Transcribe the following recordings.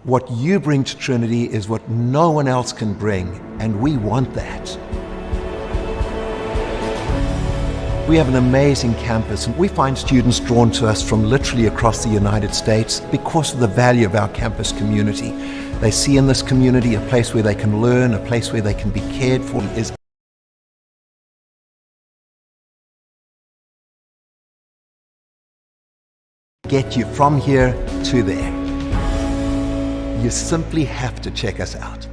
What you bring to Trinity is what no one else can bring, and we want that. We have an amazing campus, and we find students drawn to us from literally across the United States because of the value of our campus community. They see in this community a place where they can learn, a place where they can be cared for. Get you from here to there. You simply have to check us out.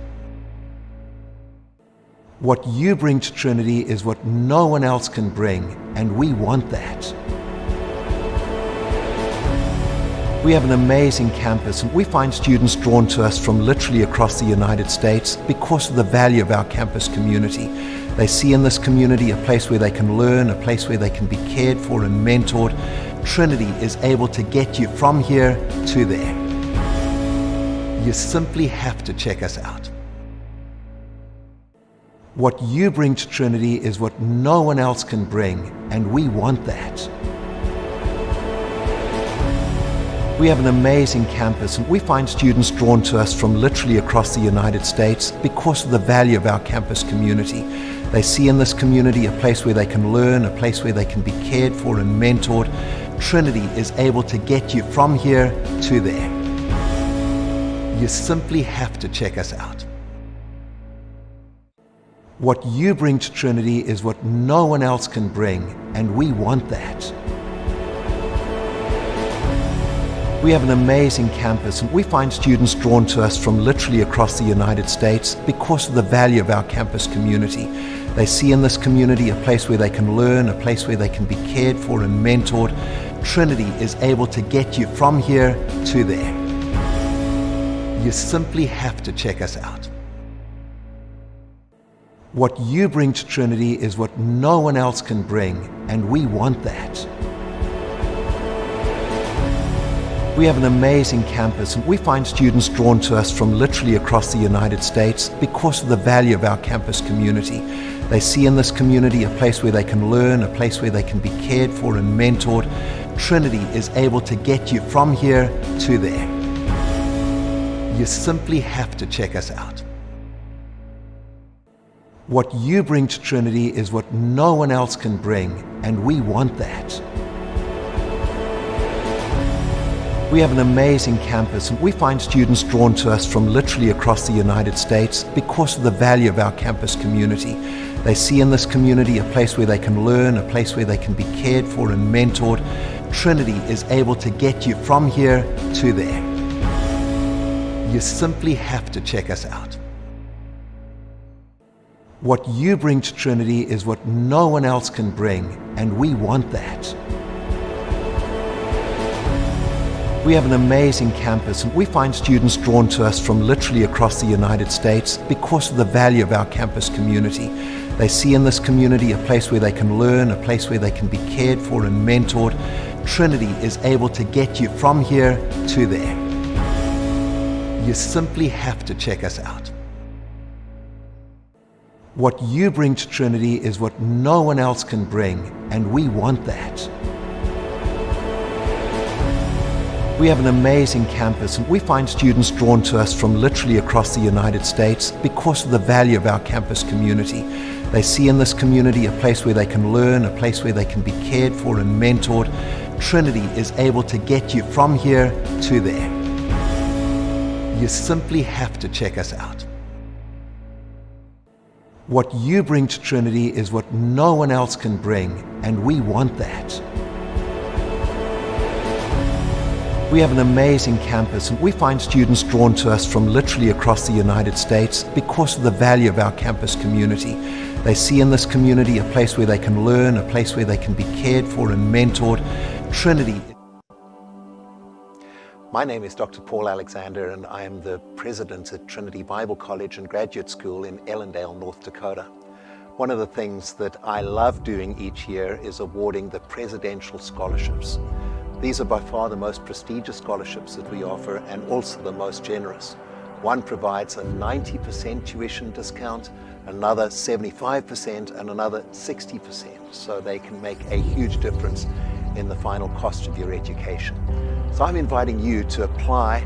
What you bring to Trinity is what no one else can bring, and we want that. We have an amazing campus, and we find students drawn to us from literally across the United States because of the value of our campus community. They see in this community a place where they can learn, a place where they can be cared for and mentored. Trinity is able to get you from here to there. You simply have to check us out. What you bring to Trinity is what no one else can bring, and we want that. We have an amazing campus, and we find students drawn to us from literally across the United States because of the value of our campus community. They see in this community a place where they can learn, a place where they can be cared for and mentored. Trinity is able to get you from here to there. You simply have to check us out. What you bring to Trinity is what no one else can bring, and we want that. We have an amazing campus, and we find students drawn to us from literally across the United States because of the value of our campus community. They see in this community a place where they can learn, a place where they can be cared for and mentored. Trinity is able to get you from here to there. You simply have to check us out. What you bring to Trinity is what no one else can bring, and we want that. We have an amazing campus, and we find students drawn to us from literally across the United States because of the value of our campus community. They see in this community a place where they can learn, a place where they can be cared for and mentored. Trinity is able to get you from here to there. You simply have to check us out. What you bring to Trinity is what no one else can bring, and we want that. We have an amazing campus, and we find students drawn to us from literally across the United States because of the value of our campus community. They see in this community a place where they can learn, a place where they can be cared for and mentored. Trinity is able to get you from here to there. You simply have to check us out. What you bring to Trinity is what no one else can bring, and we want that. We have an amazing campus, and we find students drawn to us from literally across the United States because of the value of our campus community. They see in this community a place where they can learn, a place where they can be cared for and mentored. Trinity is able to get you from here to there. You simply have to check us out. What you bring to Trinity is what no one else can bring, and we want that. We have an amazing campus, and we find students drawn to us from literally across the United States because of the value of our campus community. They see in this community a place where they can learn, a place where they can be cared for and mentored. Trinity is able to get you from here to there. You simply have to check us out. What you bring to Trinity is what no one else can bring, and we want that. We have an amazing campus, and we find students drawn to us from literally across the United States because of the value of our campus community. They see in this community a place where they can learn, a place where they can be cared for and mentored. Trinity. My name is Dr. Paul Alexander, and I am the president at Trinity Bible College and Graduate School in Ellendale, North Dakota. One of the things that I love doing each year is awarding the Presidential Scholarships. These are by far the most prestigious scholarships that we offer, and also the most generous. One provides a 90% tuition discount, another 75%, and another 60%. So they can make a huge difference in the final cost of your education. So I'm inviting you to apply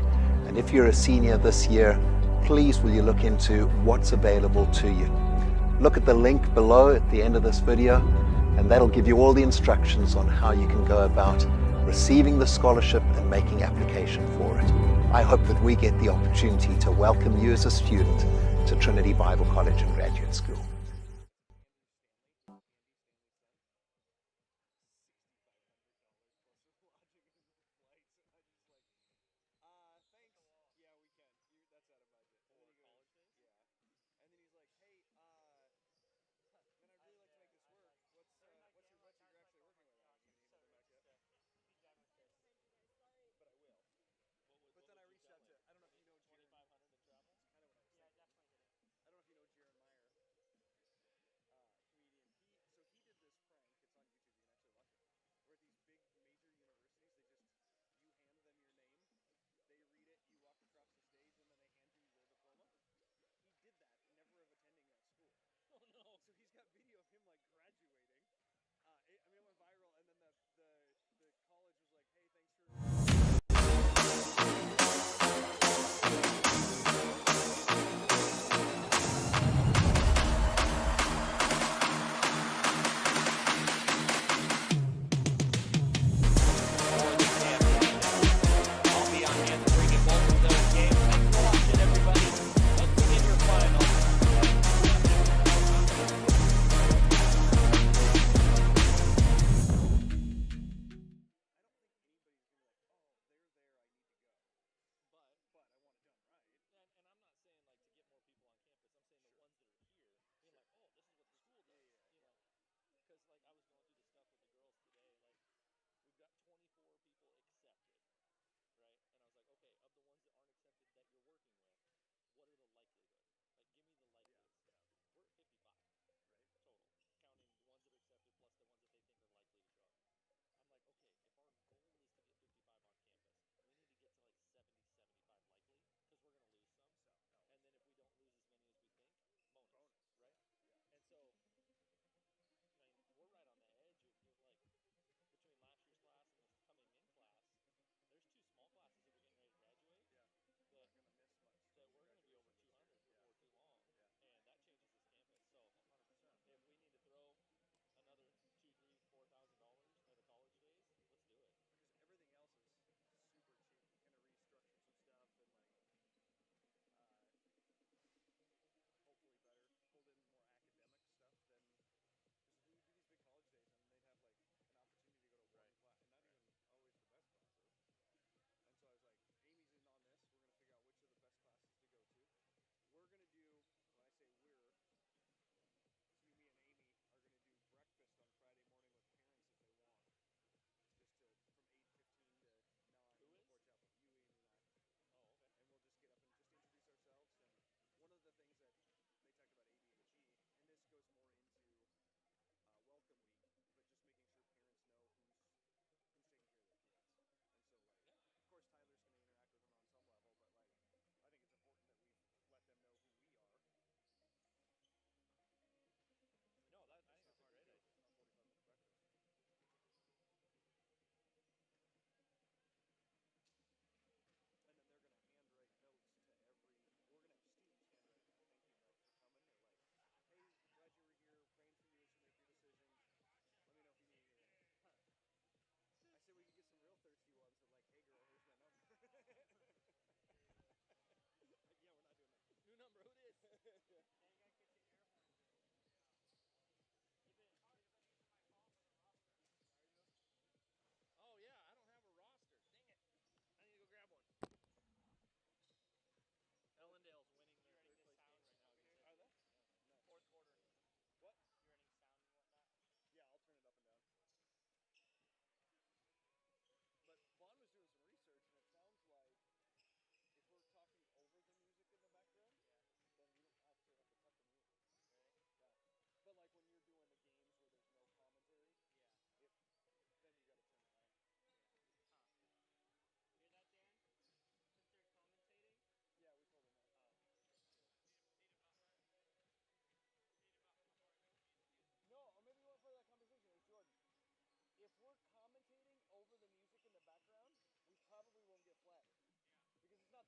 And if you're a senior this year, please will you look into what's available to you. Look at the link below at the end of this video, and that'll give you all the instructions on how you can go about receiving the scholarship and making application for it. I hope that we get the opportunity to welcome you as a student to Trinity Bible College and Graduate School.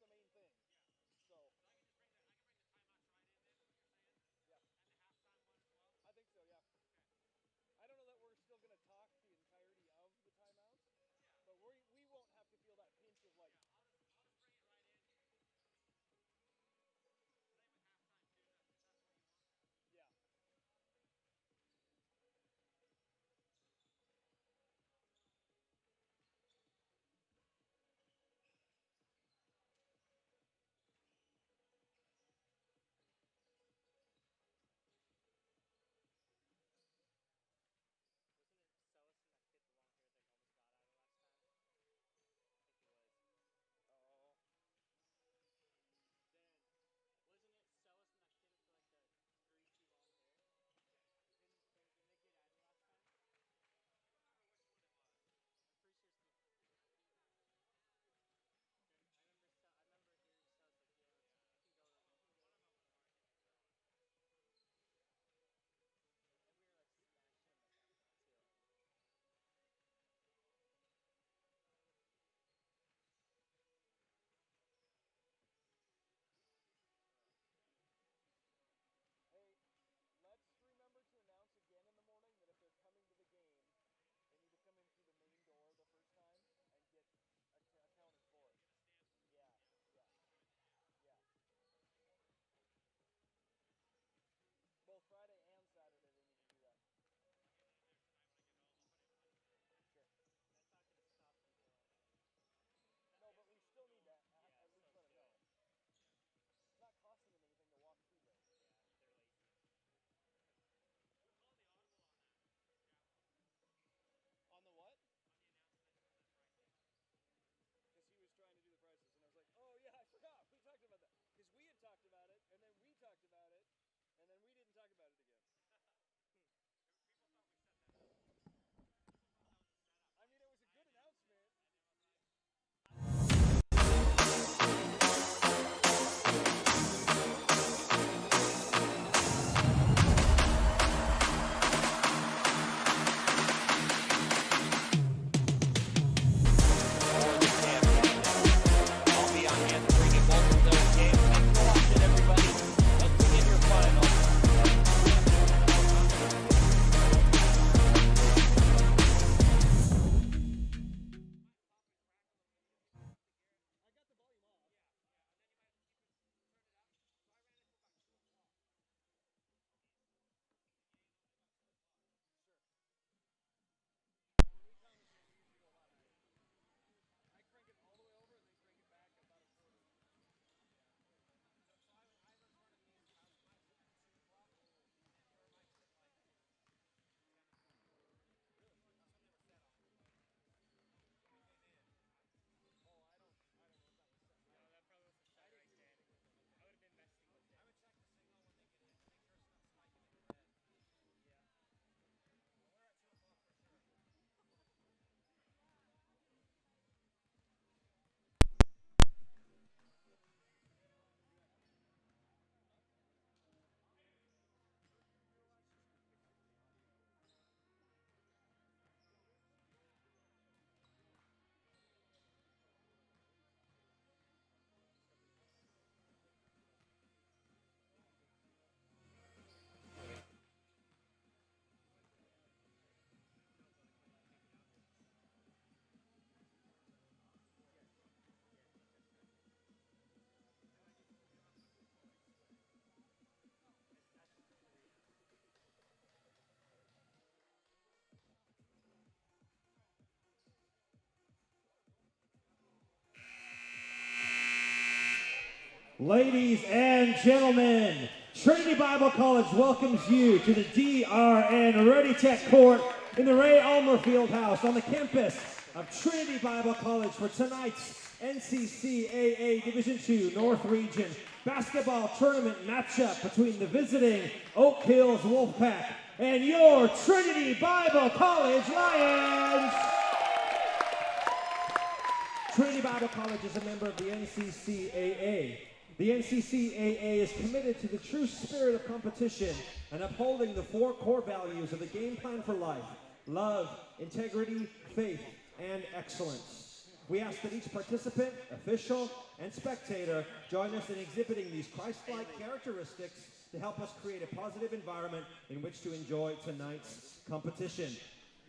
the main thing. So. Yeah. I think so. Yeah. I don't know that we're still going to talk the entirety of the timeouts, but we won't have to feel that pinch of like. I'll just bring it right in. Same with halftime too. If that's what you want. Yeah. Wasn't it Cellison, that kid, the long hair that almost got out of last time? I think it was. Oh. Dan, wasn't it Cellison, that kid with like the greasy long hair? Didn't they get added last time? I don't remember which one it was. I'm pretty sure it's the. I remember hearing Cellus like, yeah, we can go. One of them was Marcus and Cellus. And we were like smashing him at that point too. Hey, let's remember to announce again in the morning that if they're coming to the game, they need to come in through the main door the first time and get accounted for. Get the stamps. Yeah, yeah, yeah. Both Friday and Saturday they need to do that. I'll get it in there tonight when I get home. I'll put it in my fridge. Sure. That's not going to stop people from. No, but we still need to Yeah, at least still let them do know. it. Yeah. It's not costing them anything to walk through there. Yeah, they're lazy. Who called the audible on that? Chappell. On the what? On the announcement for the pricing. Because he was trying to do the prices, and I was like, oh yeah, I forgot. We talked about that. Because we had talked about it, and then we talked about it, and then we didn't talk about it again. People thought we set that up. People thought that was a setup. I mean, it was a good announcement. And it was like, I'll be on hand to bring you both of those games. Thanks for watching, everybody. Let's begin your final. I got the volume off. yeah. And then you might have to keep it, turn it up. So I ran it to about 2 o'clock. The game's only about 2 o'clock. Sure. Well, when we commentate, we usually go a lot higher. I crank it all the way over and then crank it back about a quarter. Yeah. So I was running these. Mine set to 2 o'clock. And your mic set like 10 o'clock. Really? That's what they were set on. When we came in. Oh, I don't know what that was set for. No, that probably wasn't set I didn't right hear then. anything with it. I would have been messing with it. I would check the signal when they get in. Make sure it's not spiking in the red. Yeah. But we're at 2 o'clock for sure. This is just the picture and the audio. That's the reason. Ladies and gentlemen, Trinity Bible College welcomes you to the DRN Ready Tech Court in the Ray Ulmer Fieldhouse on the campus of Trinity Bible College for tonight's NCCAA Division II North Region basketball tournament matchup between the visiting Oak Hills Wolfpack and your Trinity Bible College Lions. Trinity Bible College is a member of the NCCAA. The NCCAA is committed to the true spirit of competition and upholding the 4 core values of the game plan for life: love, integrity, faith, and excellence. We ask that each participant, official, and spectator join us in exhibiting these Christ-like characteristics to help us create a positive environment in which to enjoy tonight's competition.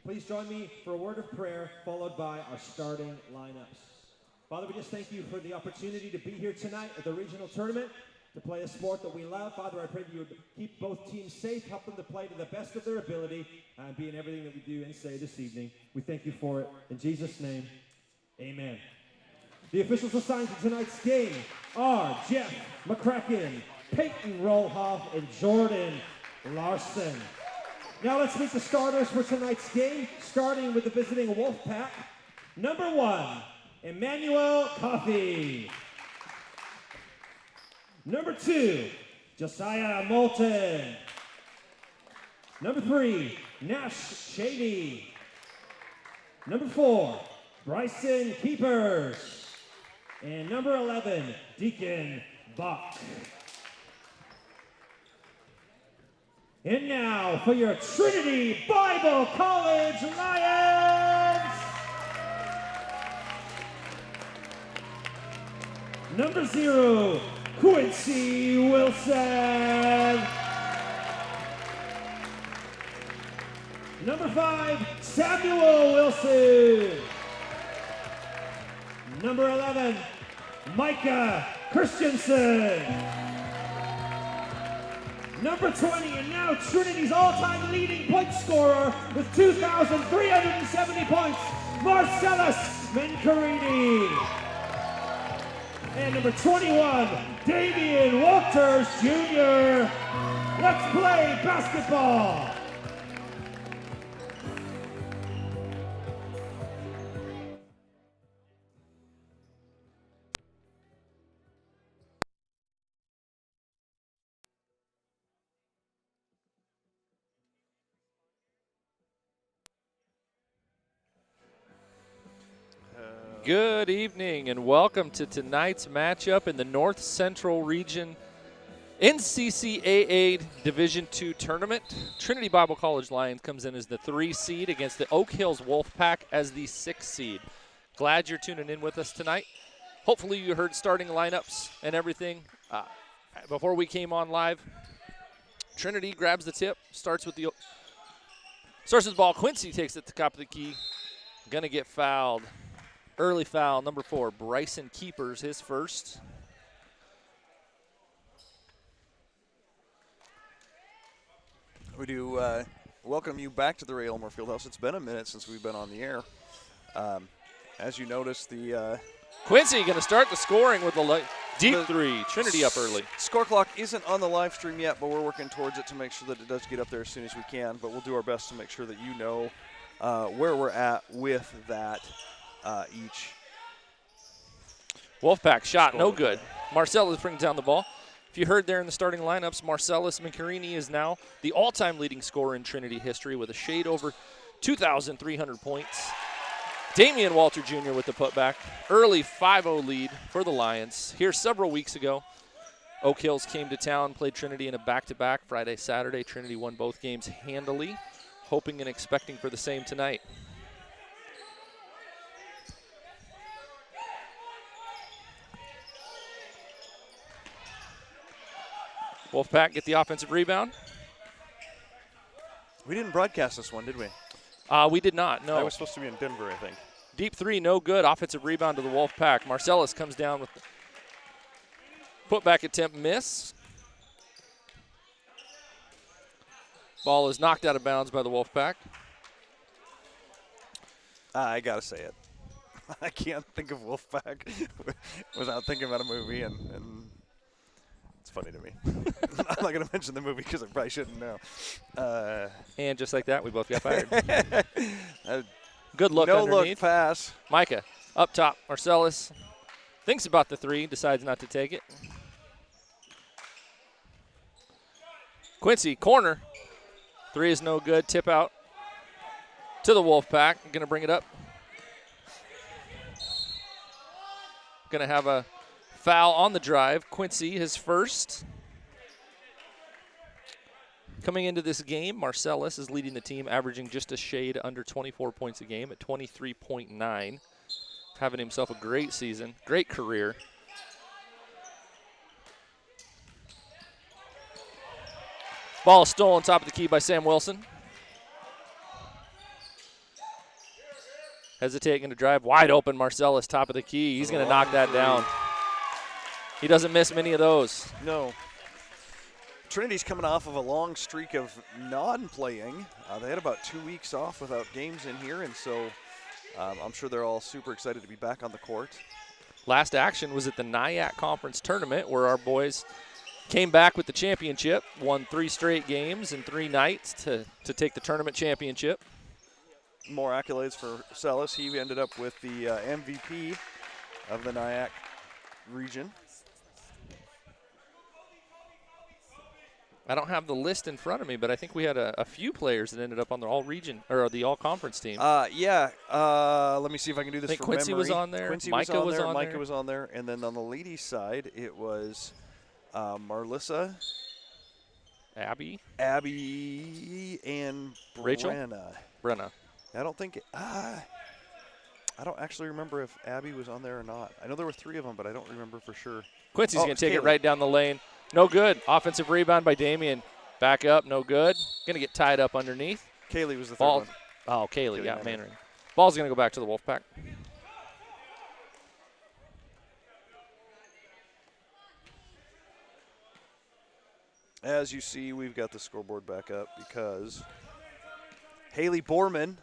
Please join me for a word of prayer, followed by our starting lineups. Father, we just thank you for the opportunity to be here tonight at the regional tournament, to play a sport that we love. Father, I pray that you would keep both teams safe, help them to play to the best of their ability, and be in everything that we do and say this evening. We thank you for it. In Jesus' name, amen. The officials assigned to tonight's game are Jeff McCracken, Peyton Rolhoff, and Jordan Larson. Now let's meet the starters for tonight's game, starting with the visiting Wolfpack. Number 1, Emmanuel Coffey. Number 2, Josiah Moulton. Number 3, Nash Shady. Number 4, Bryson Keepers. And number 11, Deacon Buck. And now for your Trinity Bible College Lions. Number 0, Quincy Wilson. Number 5, Samuel Wilson. Number 11, Micah Christensen. Number 20, and now Trinity's all-time leading point scorer with 2,370 points, Marcellus Mencarini. And number 21, Damian Walters Jr. Let's play basketball. Good evening and welcome to tonight's matchup in the North Central Region NCCAA Division II tournament. Trinity Bible College Lions comes in as the 3 seed against the Oak Hills Wolfpack as the 6 seed. Glad you're tuning in with us tonight. Hopefully you heard starting lineups and everything before we came on live. Trinity grabs the tip, starts with the ball. Quincy takes it to the top of the key. Gonna get fouled. Early foul, number 4, Bryson Keepers, his first. We do welcome you back to the Ray Elmer Fieldhouse. It's been a minute since we've been on the air. As you notice, the Quincy going to start the scoring with a deep 3. Trinity up early. Score clock isn't on the live stream yet, but we're working towards it to make sure that it does get up there as soon as we can. But we'll do our best to make sure that you know where we're at with that. Each Wolfpack shot, no good. Marcellus brings down the ball. If you heard there in the starting lineups, Marcellus Mencarini is now the all-time leading scorer in Trinity history with a shade over 2,300 points. Damian Walter Jr. with the putback. Early 5-0 lead for the Lions. Here several weeks ago, Oak Hills came to town, played Trinity in a back-to-back Friday, Saturday. Trinity won both games handily, hoping and expecting for the same tonight. Wolfpack get the offensive rebound. We didn't broadcast this one, did we? We did not, no. I was supposed to be in Denver, I think. Deep 3, no good. Offensive rebound to the Wolfpack. Marcellus comes down with the putback attempt, miss. Ball is knocked out of bounds by the Wolfpack. I got to say it. I can't think of Wolfpack without thinking about a movie, and it's funny to me. I'm not going to mention the movie because I probably shouldn't know. And just like that, we both got fired. Good look no underneath. Look pass. Micah up top. Marcellus thinks about the 3, decides not to take it. Quincy, corner. 3 is no good. Tip out to the Wolfpack. Going to bring it up. Going to have a foul on the drive. Quincy, his first. Coming into this game, Marcellus is leading the team, averaging just a shade under 24 points a game at 23.9. having himself a great season, great career. Ball stolen top of the key by Sam Wilson. Hesitating to drive, wide open. Marcellus, top of the key. He's going to knock that down. He doesn't miss many of those. No. Trinity's coming off of a long streak of non-playing. They had about 2 weeks off without games in here, and so I'm sure they're all super excited to be back on the court. Last action was at the NIAC Conference Tournament, where our boys came back with the championship, won 3 straight games in 3 nights to take the tournament championship. More accolades for Celis. He ended up with the MVP of the NIAC region. I don't have the list in front of me, but I think we had a few players that ended up on the all-region or the all-conference team. Let me see if I can do this I think from Quincy memory. was on there. Quincy Micah was on there. Micah there. was on there. And then on the ladies' side, it was Marlissa, Abby, and Rachel? Brenna. I don't think I don't actually remember if Abby was on there or not. I know there were 3 of them, but I don't remember for sure. Quincy's going to take it Kaylee. right down the lane. No good. Offensive rebound by Damian. Back up, no good. Going to get tied up underneath. Kaylee was the third Ball. one. Oh, Kaylee, Kaylee yeah, Manning. Mannering. Ball's going to go back to the Wolfpack. As you see, we've got the scoreboard back up because Haley Borman,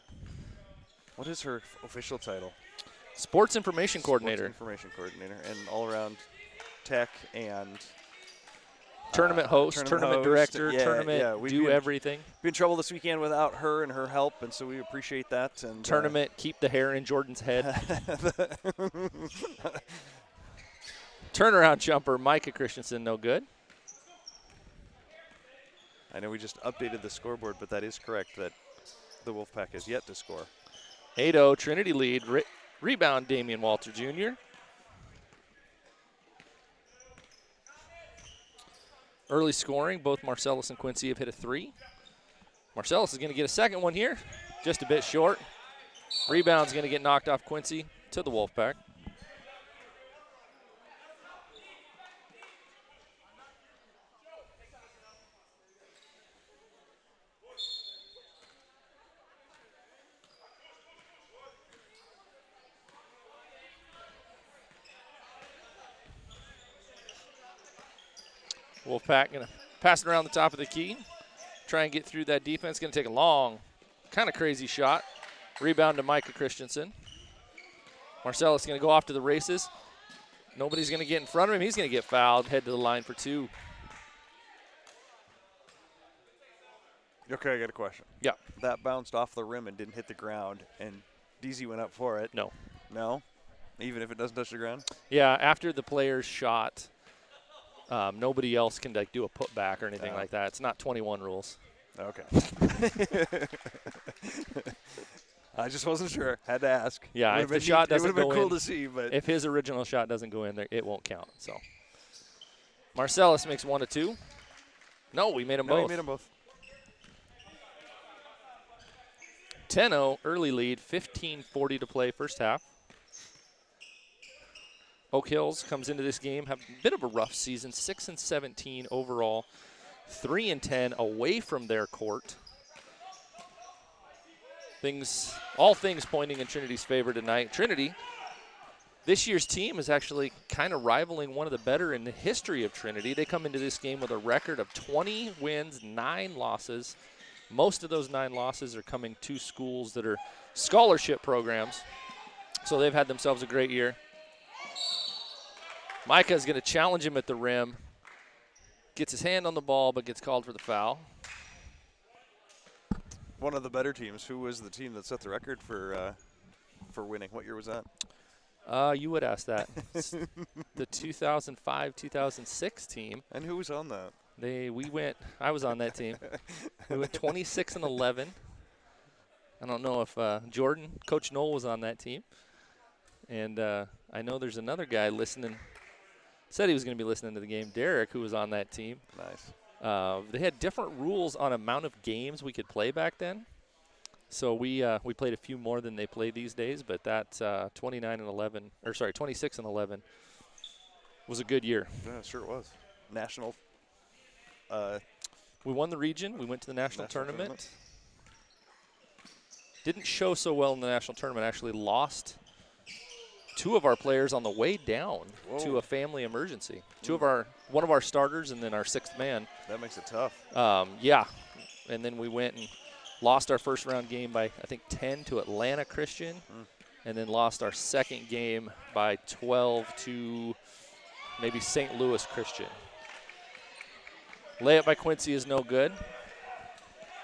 what is her official title? Sports Information Coordinator. Sports Information Coordinator, and all-around tech and Tournament host, tournament host, director, tournament we'd do be in- everything. Be in trouble this weekend without her and her help, and so we appreciate that. And Tournament, keep the hair in Jordan's head. Turnaround jumper, Micah Christensen, no good. I know we just updated the scoreboard, but that is correct that the Wolfpack has yet to score. 8-0, Trinity lead. Rebound, Damian Walter Jr. Early scoring, both Marcellus and Quincy have hit a 3. Marcellus is going to get a second one here, just a bit short. Rebound's going to get knocked off Quincy to the Wolfpack. Wolfpack going to pass it around the top of the key. Try and get through that defense. Going to take a long, kind of crazy shot. Rebound to Micah Christensen. Marcellus going to go off to the races. Nobody's going to get in front of him. He's going to get fouled, head to the line for 2. Okay, I got a question. Yeah. That bounced off the rim and didn't hit the ground, and DZ went up for it. No. No? Even if it doesn't touch the ground? Yeah, after the player's shot, nobody else can do a putback or anything like that. It's not 21 rules. Okay. I just wasn't sure. Had to ask. Yeah, if the shot doesn't go in, it would have been cool to see, but if his original shot doesn't go in there, it won't count. So Marcellus makes 1 of 2. No, we made them both. We made them both. 10-0, early lead, 15:40 to play first half. Oak Hills comes into this game, have a bit of a rough season, 6-17 overall, 3-10 away from their court. All things pointing in Trinity's favor tonight. Trinity, this year's team is actually kind of rivaling one of the better in the history of Trinity. They come into this game with a record of 20 wins, 9 losses. Most of those 9 losses are coming to schools that are scholarship programs. So they've had themselves a great year. Micah is going to challenge him at the rim. Gets his hand on the ball, but gets called for the foul. One of the better teams. Who was the team that set the record for winning? What year was that? You would ask that. It's the 2005-2006 team. And who was on that? I was on that team. We went 26-11. I don't know if Coach Knoll was on that team. And I know there's another guy listening. Said he was going to be listening to the game. Derek, who was on that team. Nice. They had different rules on amount of games we could play back then. So we played a few more than they play these days, but that 26 and 11 was a good year. Yeah, sure it was. National. We won the region. We went to the national tournament. Didn't show so well in the national tournament. Actually lost 2 of our players on the way down to a family emergency. One of our starters and then our 6th man. That makes it tough. Yeah, and then we went and lost our first round game by, I think, 10 to Atlanta Christian, and then lost our second game by 12 to maybe St. Louis Christian. Layup by Quincy is no good.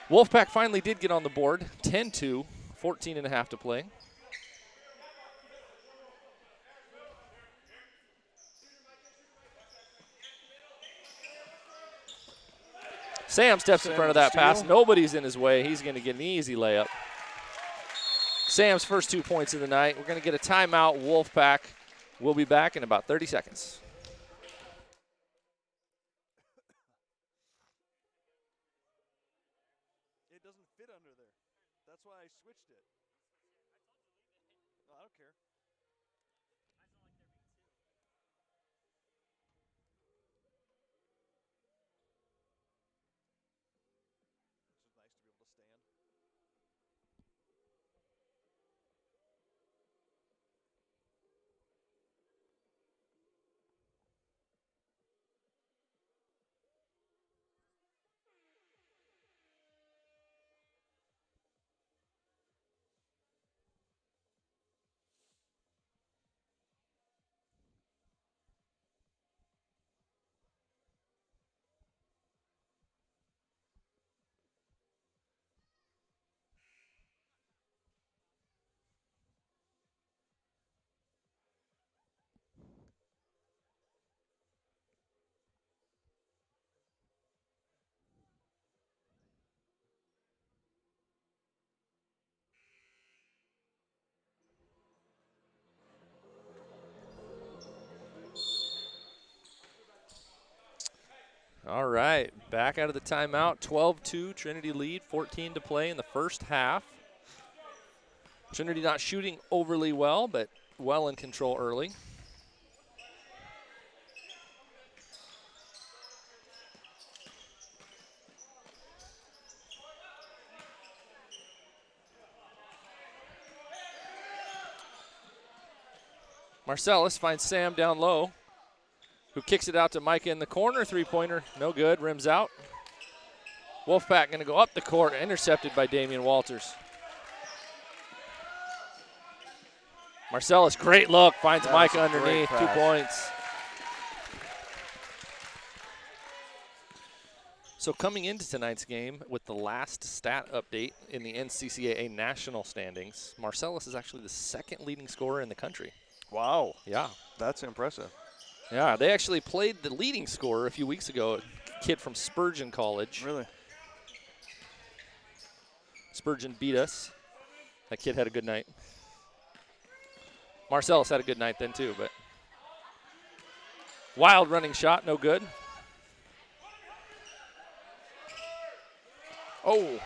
Wolfpack finally did get on the board, 10-2, 14 and a half to play. Sam steps in front of that pass. Nobody's in his way. He's going to get an easy layup. Sam's first 2 points of the night. We're going to get a timeout. Wolfpack will be back in about 30 seconds. It doesn't fit under there. That's why I switched it. No, I don't care. It's just nice to be able to stand. All right, back out of the timeout. 12-2, Trinity lead, 14 to play in the first half. Trinity not shooting overly well, but well in control early. Marcellus finds Sam down low, who kicks it out to Micah in the corner. Three-pointer, no good, rims out. Wolfpack going to go up the court, intercepted by Damian Walters. Marcellus, great look, finds Micah underneath, 2 points. So coming into tonight's game with the last stat update in the NCCAA national standings, Marcellus is actually the 2nd leading scorer in the country. Wow. Yeah. That's impressive. Yeah, they actually played the leading scorer a few weeks ago, a kid from Spurgeon College. Really? Spurgeon beat us. That kid had a good night. Marcellus had a good night then too, but wild running shot, no good. Oh.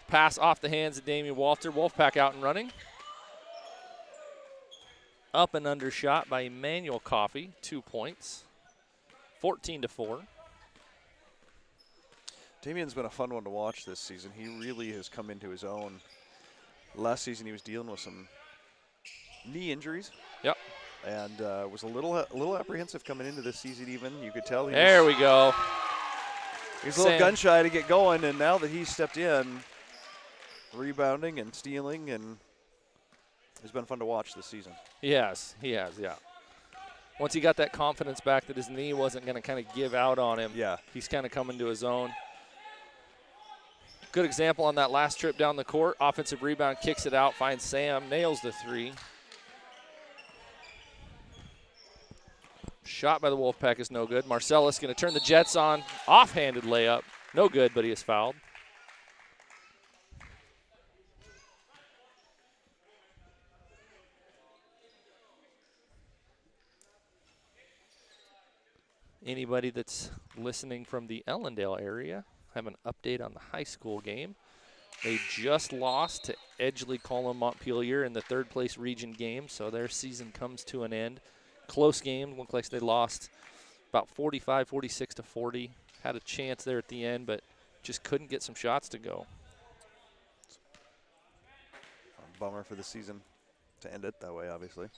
Pass off the hands of Damian Walter. Wolfpack out and running. Up and under shot by Emmanuel Coffey, 2 points. 14-4. Damian's been a fun one to watch this season. He really has come into his own. Last season he was dealing with some knee injuries. Yep. And was a little apprehensive coming into this season even. You could tell he there we go. He's a little gun shy to get going, and now that he's stepped in, rebounding and stealing, and it's been fun to watch this season. He has, yeah. Once he got that confidence back that his knee wasn't going to kind of give out on him, he's kind of coming to his own. Good example on that last trip down the court. Offensive rebound, kicks it out, finds Sam, nails the 3. Shot by the Wolfpack is no good. Marcellus going to turn the Jets on. Offhanded layup. No good, but he is fouled. Anybody that's listening from the Ellendale area, have an update on the high school game. They just lost to Edgeley-Colum Montpelier in the third-place region game, so their season comes to an end. Close game. Looked like they lost about 45, 46 to 40. Had a chance there at the end, but just couldn't get some shots to go. Bummer for the season to end it that way, obviously.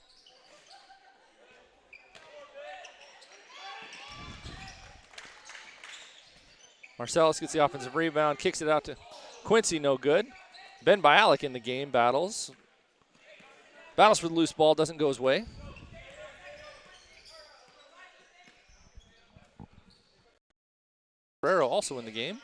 Marcellus gets the offensive rebound, kicks it out to Quincy, no good. Ben Bialik in the game, battles for the loose ball, doesn't go his way. Ferrero also in the game.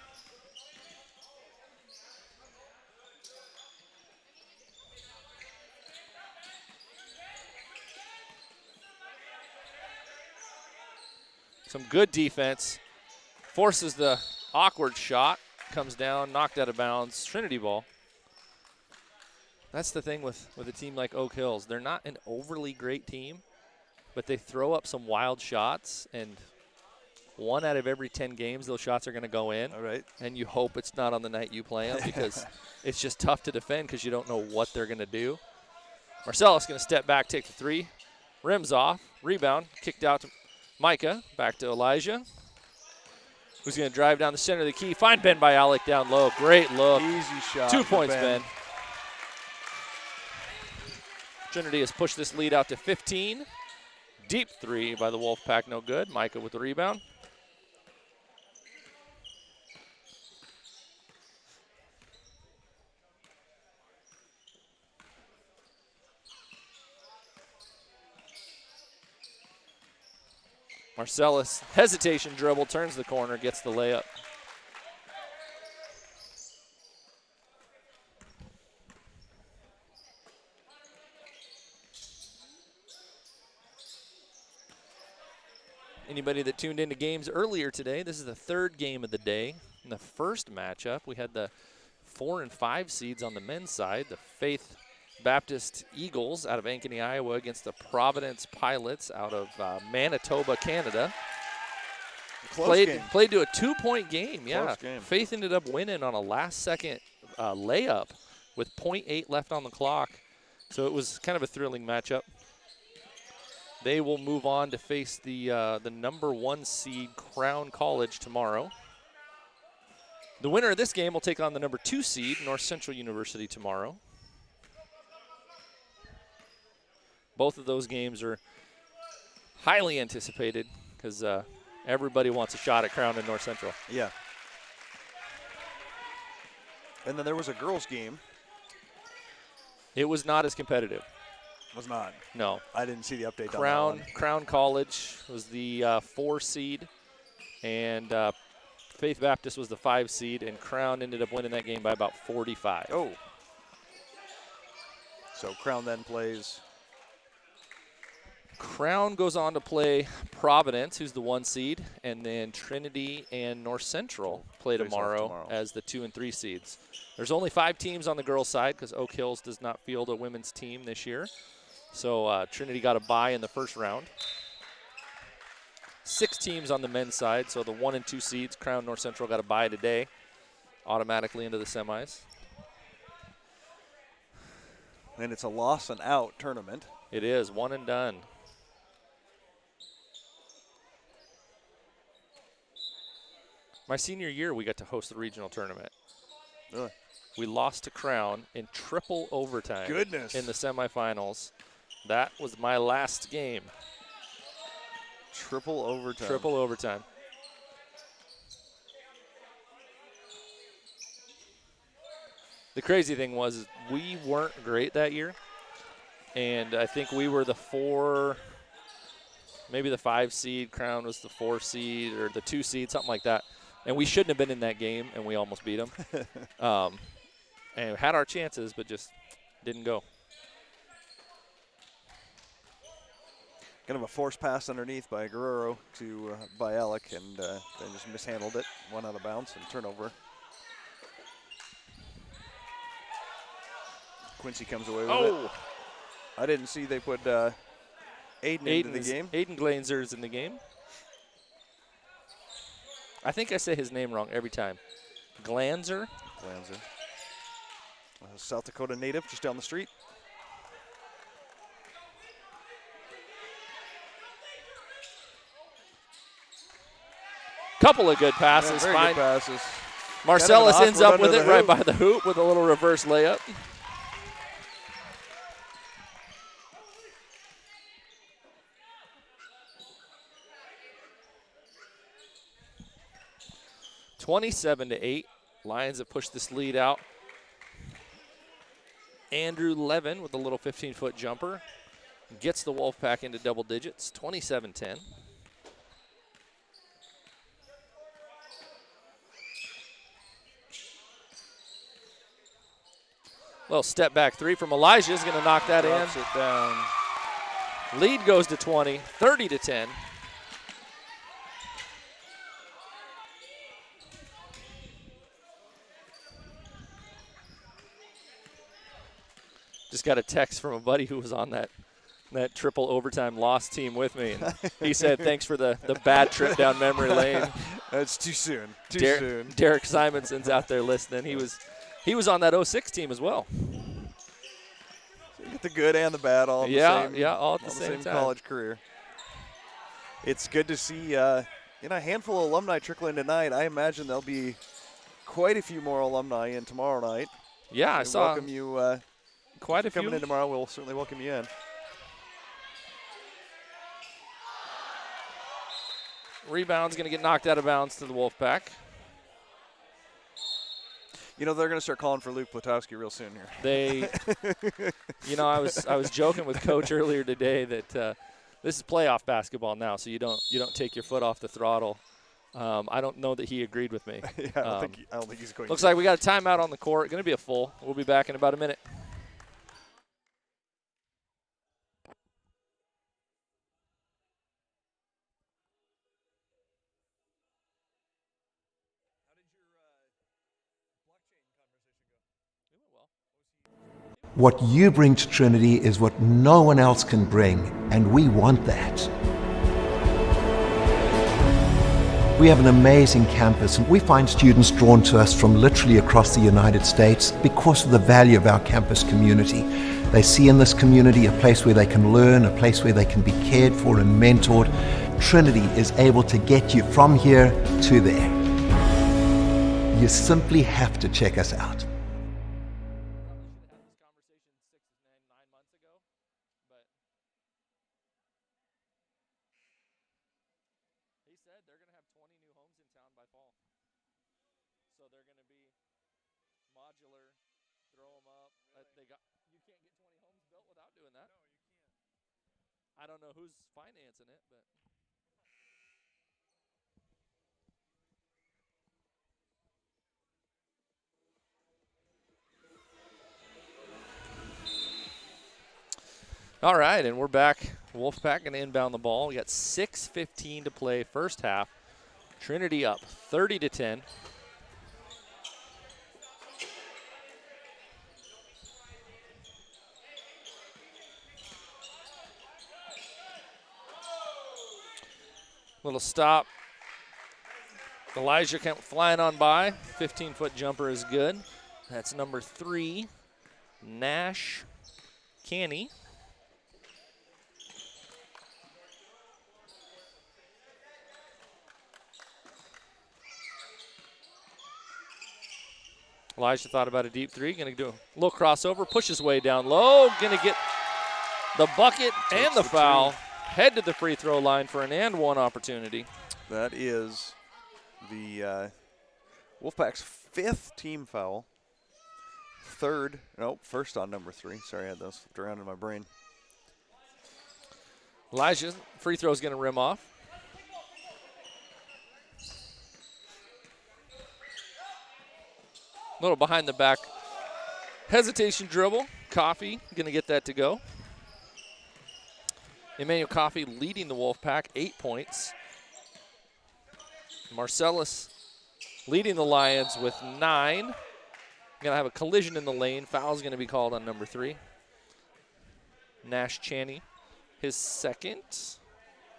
Some good defense. Forces the awkward shot. Comes down, knocked out of bounds. Trinity ball. That's the thing with a team like Oak Hills. They're not an overly great team, but they throw up some wild shots, and 1 out of every 10 games, those shots are going to go in. All right. And you hope it's not on the night you play them because it's just tough to defend because you don't know what they're going to do. Marcellus going to step back, take the 3. Rims off. Rebound. Kicked out to Micah. Back to Elijah, who's going to drive down the center of the key. Find Ben Bialik down low. Great look. Easy shot. 2 points, Ben. Trinity has pushed this lead out to 15. Deep 3 by the Wolfpack, no good. Micah with the rebound. Marcellus, hesitation dribble, turns the corner, gets the layup. Anybody that tuned into games earlier today, this is the 3rd game of the day. In the first matchup, we had the 4 and 5 seeds on the men's side, the Faith Baptist Eagles out of Ankeny, Iowa against the Providence Pilots out of Manitoba, Canada. Played to a 2-point game, yeah. Close game. Faith ended up winning on a last-second layup with .8 left on the clock. So it was kind of a thrilling matchup. They will move on to face the number 1 seed Crown College tomorrow. The winner of this game will take on the number 2 seed North Central University tomorrow. Both of those games are highly anticipated because everybody wants a shot at Crown and North Central. Yeah. And then there was a girls' game. It was not as competitive. Was not. No. I didn't see the update on that one. Crown College was the 4 seed, and Faith Baptist was the 5 seed, and Crown ended up winning that game by about 45. Oh. So Crown then plays. Crown goes on to play Providence, who's the 1 seed, and then Trinity and North Central play tomorrow as the 2 and 3 seeds. There's only 5 teams on the girls' side because Oak Hills does not field a women's team this year. So Trinity got a bye in the first round. 6 teams on the men's side, so the 1 and 2 seeds, Crown, North Central, got a bye today, automatically into the semis. And it's a loss and out tournament. It is, 1 and done. My senior year, we got to host the regional tournament. Really? We lost to Crown in triple overtime. Goodness. In the semifinals. That was my last game. Triple overtime. Triple overtime. The crazy thing was we weren't great that year. And I think we were the 4, maybe the 5 seed. Crown was the 4 seed or the 2 seed, something like that. And we shouldn't have been in that game, and we almost beat them. And had our chances, but just didn't go. Kind of a forced pass underneath by Guerrero to Bialik, and then just mishandled it. 1 out of bounds and turnover. Quincy comes away with it. I didn't see they put Aiden into the game. Aiden Glanzer's in the game. I think I say his name wrong every time. Glanzer. A South Dakota native just down the street. Couple of good passes. Very Fine. good passes. Marcellus Kind of ends an up awkward with it under the right hoop. by the hoop with a little reverse layup. (27-8). Lions have pushed this lead out. Andrew Levin with a little 15-foot jumper gets the Wolfpack into double digits. 27-10. Little step back three from Elijah is going to knock that Drops in. it down. Lead goes to 20, 30-10. Just got a text from a buddy who was on that triple overtime loss team with me. And he said, thanks for the bad trip down memory lane. That's too soon. Too soon. Derek Simonson's out there listening. He was on that 06 team as well. So you get the good and the bad all in all at the the same time. college career. It's good to see a handful of alumni trickle in tonight. I imagine there'll be quite a few more alumni in tomorrow night. Yeah, I saw welcome you. Quite a few. Coming in tomorrow, we'll certainly welcome you in. Rebound's going to get knocked out of bounds to the Wolfpack. You know, they're going to start calling for Luke Platowski real soon here. They, I was joking with Coach earlier today that this is playoff basketball now, so you don't take your foot off the throttle. I don't know that he agreed with me. Yeah, I don't think he's going. Looks like we got a timeout on the court. Going to be a full. We'll be back in about a minute. What you bring to Trinity is what no one else can bring, and we want that. We have an amazing campus, and we find students drawn to us from literally across the United States because of the value of our campus community. They see in this community a place where they can learn, a place where they can be cared for and mentored. Trinity is able to get you from here to there. You simply have to check us out. I don't know who's financing it, but all right, and we're back. Wolfpack going to inbound the ball. We got 6:15 to play first half. Trinity up 30-10. Little stop. Elijah flying on by. 15-foot jumper is good. That's number 3, Nash Canny. Elijah thought about a deep three. Going to do a little crossover. Pushes way down low. Going to get the bucket and the foul. Head to the free throw line for an and one opportunity. That is the Wolfpack's 5th team foul. First on number 3. Sorry, I had those flipped around in my brain. Elijah's free throw is going to rim off. Little behind the back hesitation dribble. Coffee going to get that to go. Emmanuel Coffey leading the Wolfpack, 8 points. Marcellus leading the Lions with 9. Going to have a collision in the lane. Foul's going to be called on number 3. Nash Chaney, his second.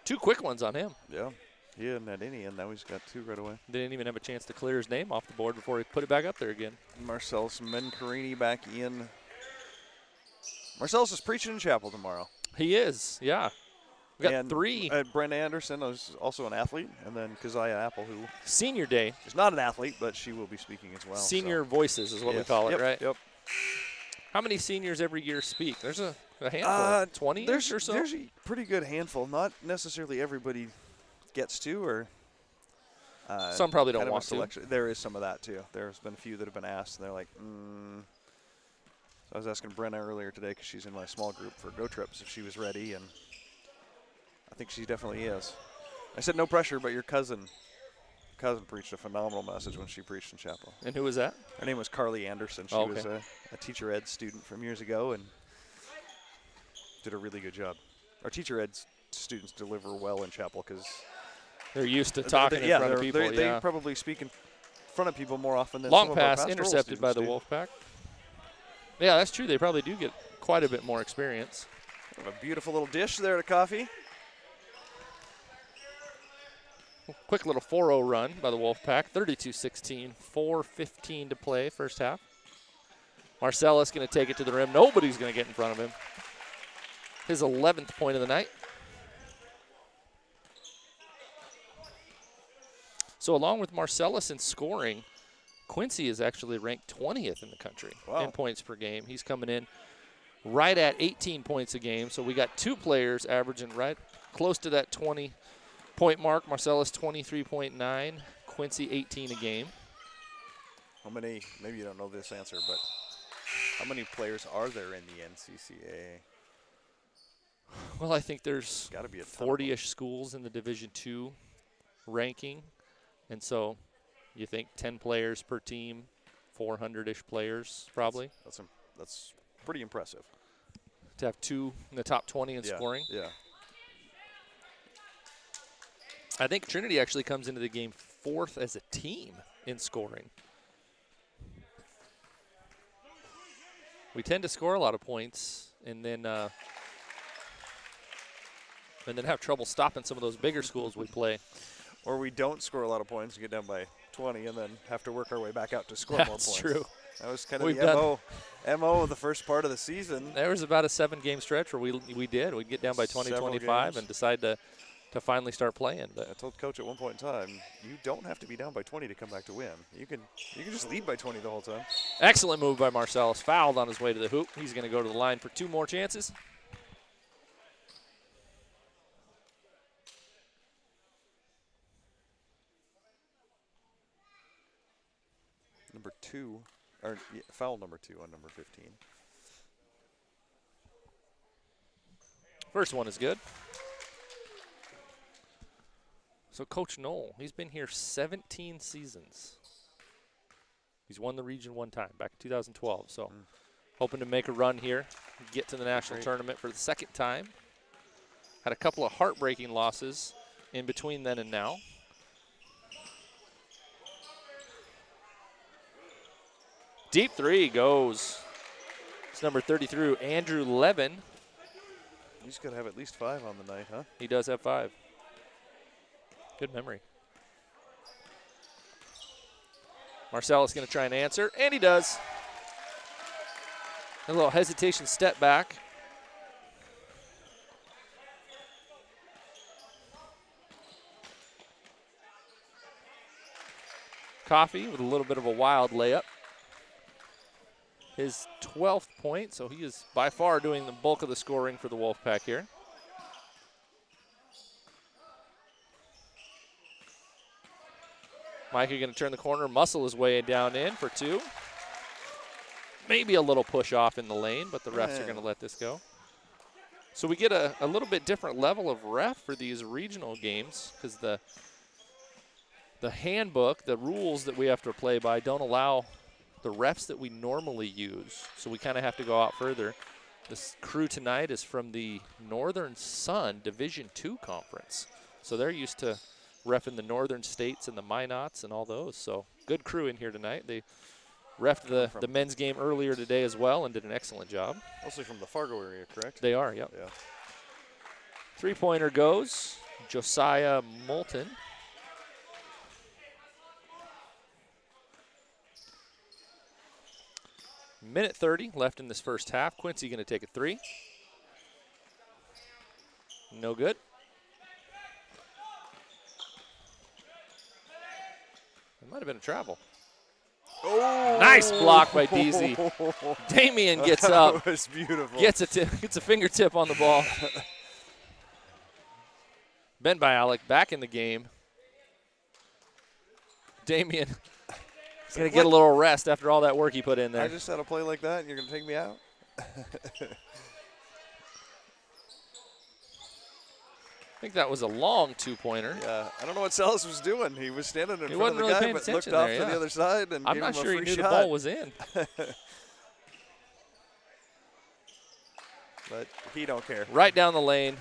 2 quick ones on him. Yeah. He hadn't had any, and now he's got 2 right away. Didn't even have a chance to clear his name off the board before he put it back up there again. Marcellus Mencarini back in. Marcellus is preaching in chapel tomorrow. He is, yeah. We got and 3. Brent Anderson is also an athlete, and then Keziah Apple, who Senior day. is not an athlete, but she will be speaking as well. Senior voices is what we Yes. call it, Yep, right? Yep. How many seniors every year speak? There's a handful, 20 or so? There's a pretty good handful. Not necessarily everybody gets to, or Some probably don't kind of a want to. selection. There is some of that too. There's been a few that have been asked, and they're like, So I was asking Brenna earlier today because she's in my small group for Go Trips if she was ready, and I think she definitely is. I said no pressure, but your cousin preached a phenomenal message when she preached in chapel. And who was that? Her name was Carly Anderson. She was a teacher ed student from years ago and did a really good job. Our teacher ed students deliver well in chapel because they're used to talking in front of people. They probably speak in front of people more often than long some of our pass pastoral intercepted by the students do. Wolfpack. Yeah, that's true. They probably do get quite a bit more experience. A beautiful little dish there to Coffee. Quick little 4-0 run by the Wolfpack. 32-16, 4:15 to play first half. Marcellus going to take it to the rim. Nobody's going to get in front of him. His 11th point of the night. So along with Marcellus in scoring, Quincy is actually ranked 20th in the country in points per game. He's coming in right at 18 points a game. So we got 2 players averaging right close to that 20-point mark. Marcellus 23.9, Quincy 18 a game. How many, maybe you don't know this answer, but how many players are there in the NCCAA? Well, I think there's Gotta be a ton of 40-ish schools in the Division II ranking. And so you think 10 players per team, 400-ish players probably. That's pretty impressive. To have 2 in the top 20 in scoring. Yeah. I think Trinity actually comes into the game 4th as a team in scoring. We tend to score a lot of points and then have trouble stopping some of those bigger schools we play. Or we don't score a lot of points and get down by 20 and then have to work our way back out to score more points. That's true. That was kind of the MO of the first part of the season. There was about a 7-game stretch where we'd get down by 20, 25 and decide to finally start playing. But I told Coach at one point in time, you don't have to be down by 20 to come back to win. You can just lead by 20 the whole time. Excellent move by Marcellus. Fouled on his way to the hoop. He's going to go to the line for 2 more chances. Number 2, or foul number 2 on number 15. First one is good. So Coach Knoll, he's been here 17 seasons. He's won the region 1 time, back in 2012. So hoping to make a run here, get to the national tournament for the 2nd time. Had a couple of heartbreaking losses in between then and now. Deep 3 goes. It's number 33, Andrew Levin. He's got to have at least 5 on the night, huh? He does have 5. Good memory. Marcellus going to try and answer, and he does. A little hesitation step back. Coffee with a little bit of a wild layup. His 12th point, so he is by far doing the bulk of the scoring for the Wolfpack here. Micah going to turn the corner, muscle his way down in for 2. Maybe a little push off in the lane, but the refs are going to let this go. So we get a little bit different level of ref for these regional games because the handbook, the rules that we have to play by don't allow the refs that we normally use. So we kind of have to go out further. This crew tonight is from the Northern Sun Division II Conference. So they're used to reffing the northern states and the Minots and all those. So good crew in here tonight. They reffed the men's game earlier today as well and did an excellent job. Mostly from the Fargo area, correct? They are, yep. Yeah. 3-pointer goes. Josiah Moulton. Minute 30 left in this first half. Quincy going to take a three. No good. It might have been a travel. Oh! Nice block by DZ. Damian gets up. That was beautiful. Gets a fingertip on the ball. Ben Bialik back in the game. Damian is going to get a little rest after all that work he put in there. I just had a play like that, and you're going to take me out? I think that was a long two-pointer. Yeah, I don't know what Salas was doing. He was standing in He front of wasn't the really guy, paying but attention looked off there, to yeah. the other side and I'm gave not him sure a he free knew shot. the ball was in. But he don't care. Right down the lane.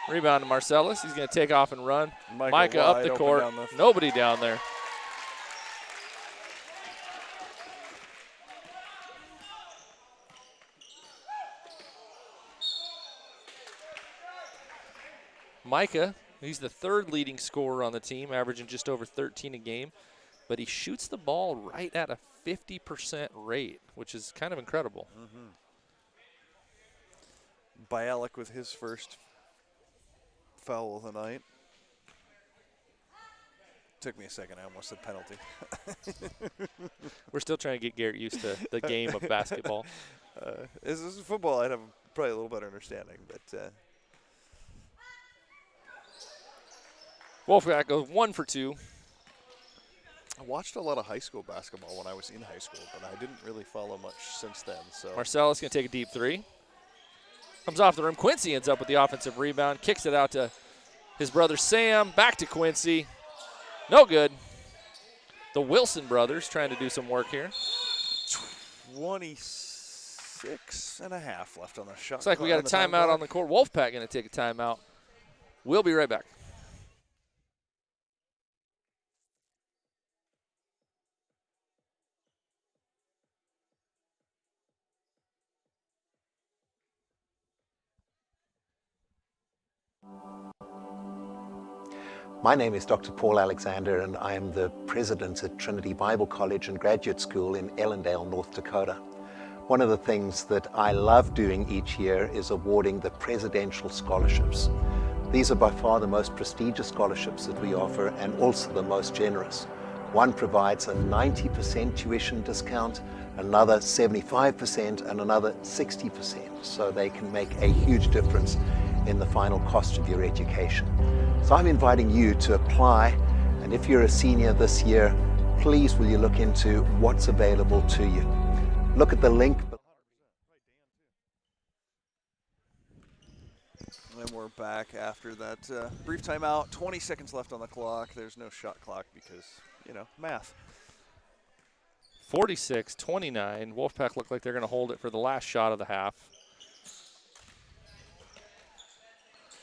Rebound to Marcellus. He's going to take off and run. Micah up the court. Nobody down there. Micah, he's the third leading scorer on the team, averaging just over 13 a game. But he shoots the ball right at a 50% rate, which is kind of incredible. Mm-hmm. Bialik with his first foul of the night. Took me a second. I almost said penalty. We're still trying to get Garrett used to the game of basketball. This is football. I'd have probably a little better understanding, but Wolfpack goes 1 for 2. I watched a lot of high school basketball when I was in high school, but I didn't really follow much since then. So Marcellus going to take a deep three. Comes off the rim. Quincy ends up with the offensive rebound. Kicks it out to his brother Sam. Back to Quincy. No good. The Wilson brothers trying to do some work here. 26 and a half left on the shot. Looks like we got a timeout on the court. Wolfpack going to take a timeout. We'll be right back. My name is Dr. Paul Alexander, and I am the president at Trinity Bible College and Graduate School in Ellendale, North Dakota. One of the things that I love doing each year is awarding the presidential scholarships. These are by far the most prestigious scholarships that we offer and also the most generous. One provides a 90% tuition discount, another 75%, and another 60%, so they can make a huge difference in the final cost of your education. So I'm inviting you to apply, and if you're a senior this year, please will you look into what's available to you. Look at the link. And we're back after that brief timeout. 20 seconds left on the clock. There's no shot clock because, you know, math. 46-29. Wolfpack look like they're going to hold it for the last shot of the half.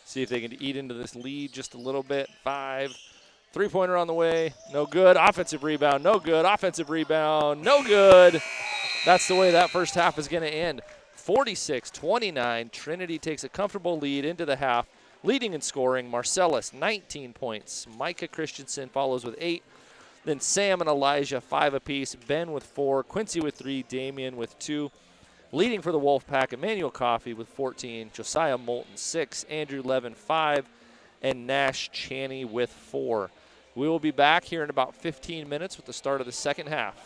See if they can eat into this lead just a little bit. 5. Three-pointer on the way. No good. Offensive rebound. No good. Offensive rebound. No good. That's the way that first half is going to end. 46-29. Trinity takes a comfortable lead into the half. Leading in scoring, Marcellus, 19 points. Micah Christensen follows with 8. Then Sam and Elijah, 5 apiece. Ben with 4. Quincy with 3. Damian with 2. Leading for the Wolfpack, Emmanuel Coffey with 14, Josiah Moulton 6, Andrew Levin 5, and Nash Chaney with 4. We will be back here in about 15 minutes with the start of the second half.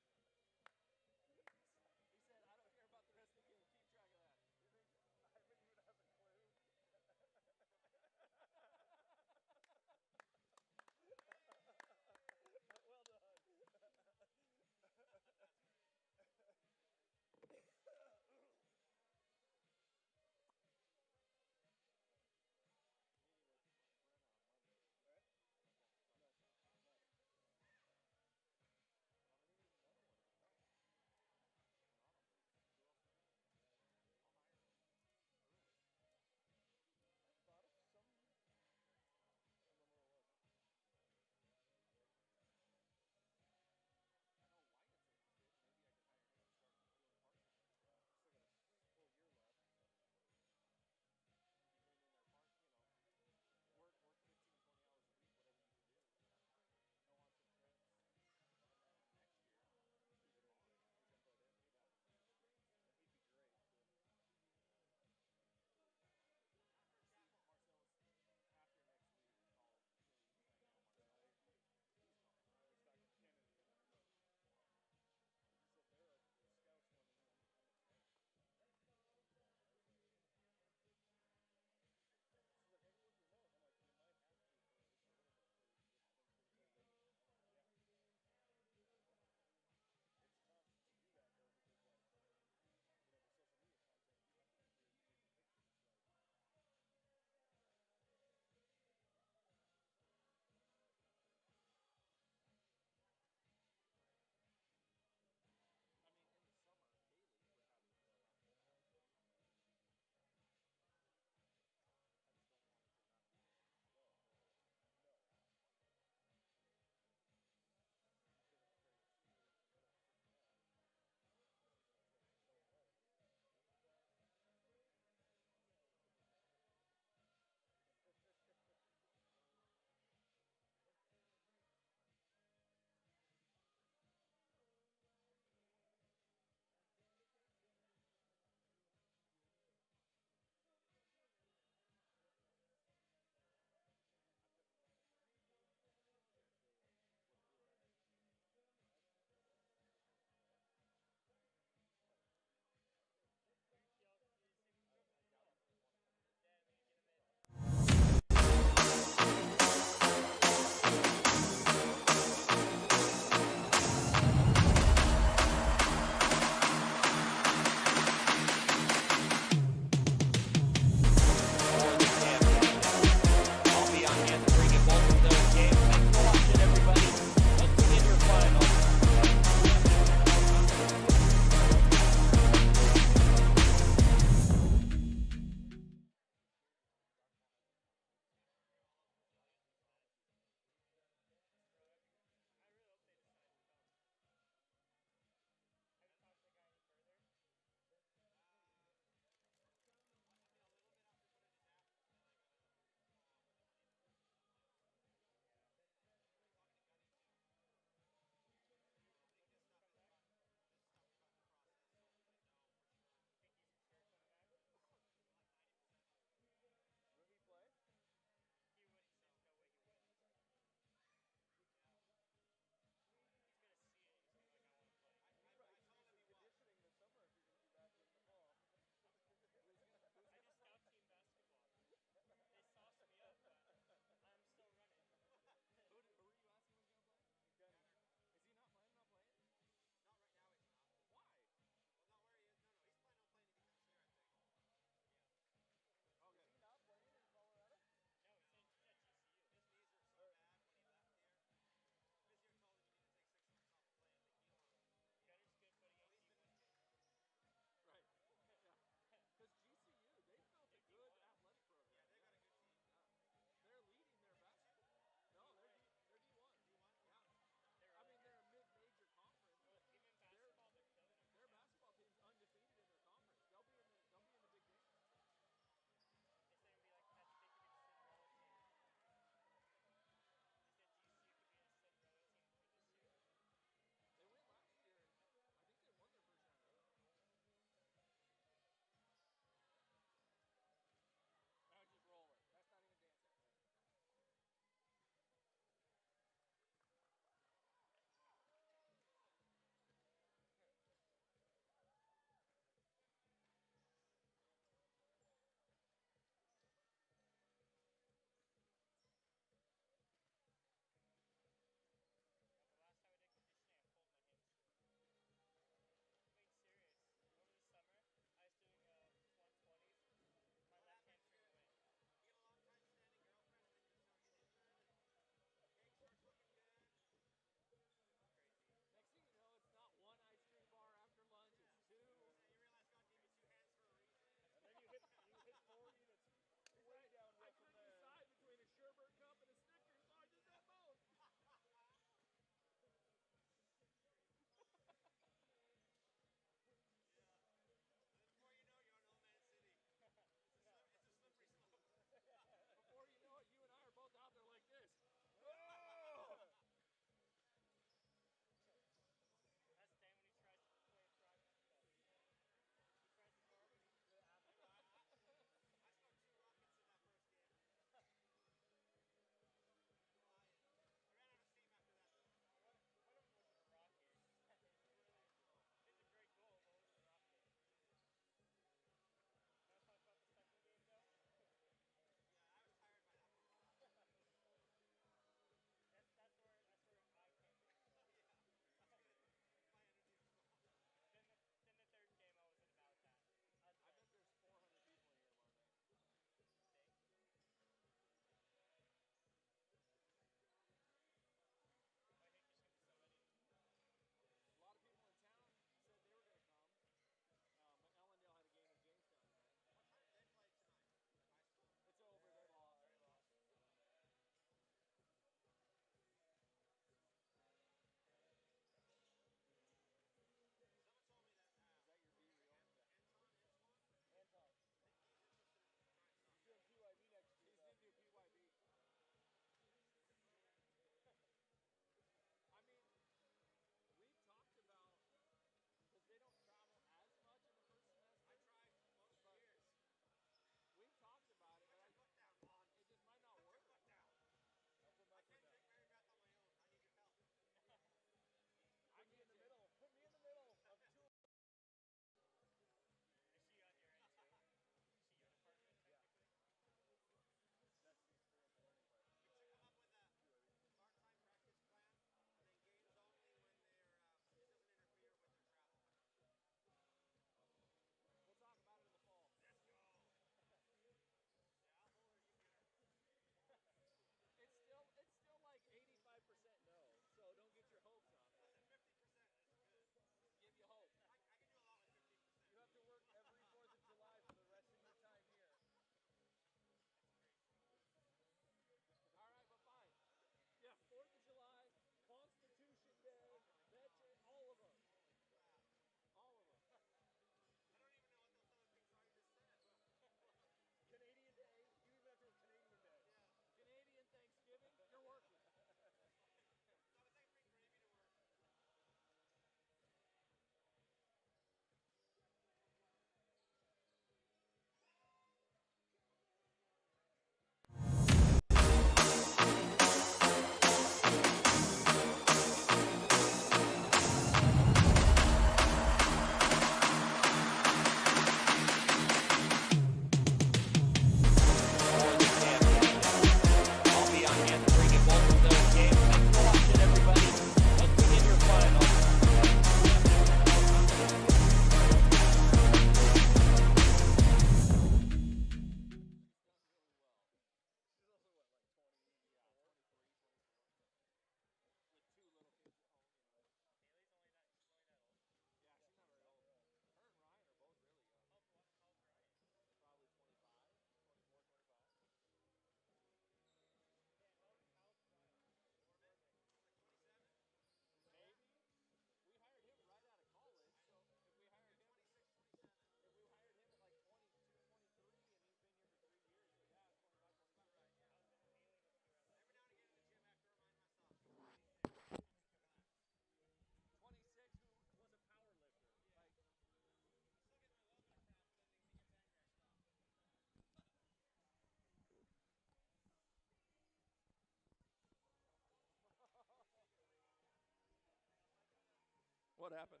What happened?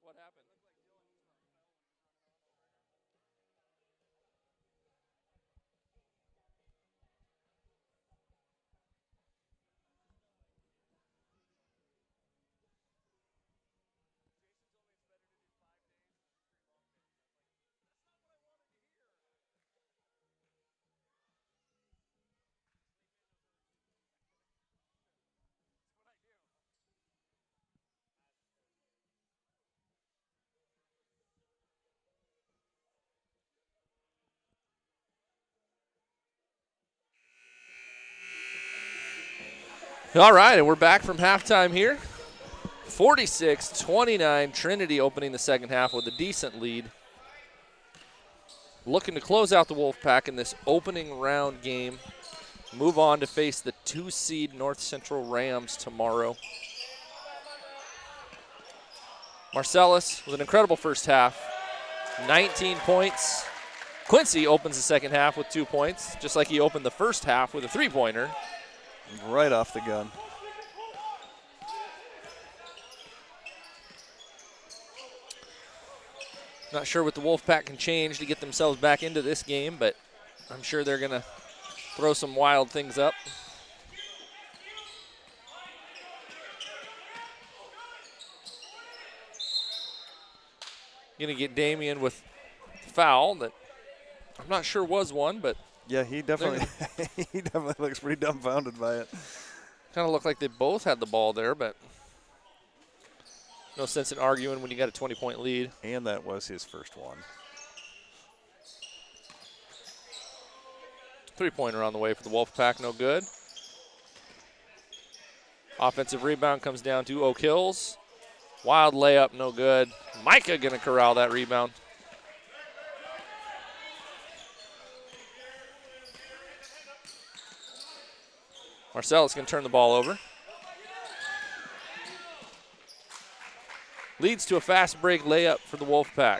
What happened? All right, and we're back from halftime here. 46-29, Trinity opening the second half with a decent lead. Looking to close out the Wolfpack in this opening round game. Move on to face the 2-seed North Central Rams tomorrow. Marcellus with an incredible first half, 19 points. Quincy opens the second half with 2 points, just like he opened the first half with a three-pointer. Right off the gun. Not sure what the Wolfpack can change to get themselves back into this game, but I'm sure they're going to throw some wild things up. Going to get Damien with foul that I'm not sure was one, but yeah, he definitely he definitely looks pretty dumbfounded by it. kind of looked like they both had the ball there, but no sense in arguing when you got a 20-point lead. And that was his first one. Three-pointer on the way for the Wolfpack, no good. Offensive rebound comes down to Oak Hills. Wild layup, no good. Micah gonna corral that rebound. Marcellus gonna turn the ball over. Leads to a fast break layup for the Wolfpack.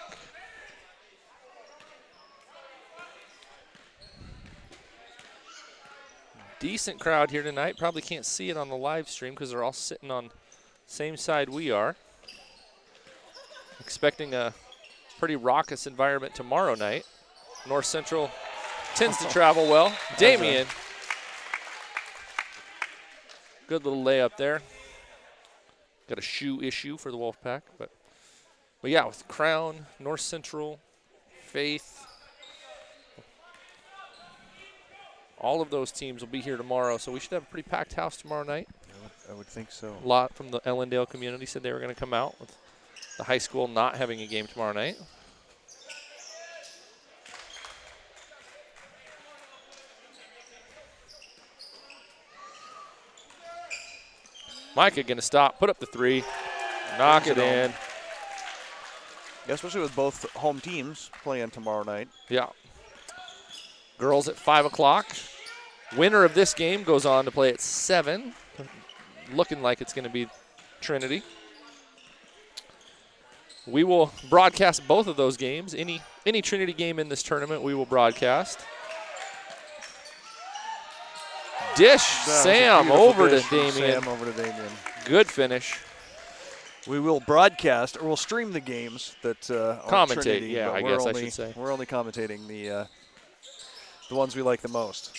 Decent crowd here tonight. Probably can't see it on the live stream because they're all sitting on same side we are. Expecting a pretty raucous environment tomorrow night. North Central tends to travel well. Damien. Good little layup there. Got a shoe issue for the Wolfpack. But yeah, with Crown, North Central, Faith, all of those teams will be here tomorrow. So we should have a pretty packed house tomorrow night. I would think so. A lot from the Ellendale community said they were going to come out, with the high school not having a game tomorrow night. Micah going to stop, put up the three, knock it in. Yeah, especially with both home teams playing tomorrow night. Yeah. Girls at 5 o'clock. Winner of this game goes on to play at 7. Looking like it's going to be Trinity. We will broadcast both of those games. Any Trinity game in this tournament, we will broadcast. Dish Sam over to Damien. Sam over to Damien. Good finish. We will broadcast, or we'll stream the games that commentate. Trinity, yeah, I guess I should say. We're only commentating the ones we like the most.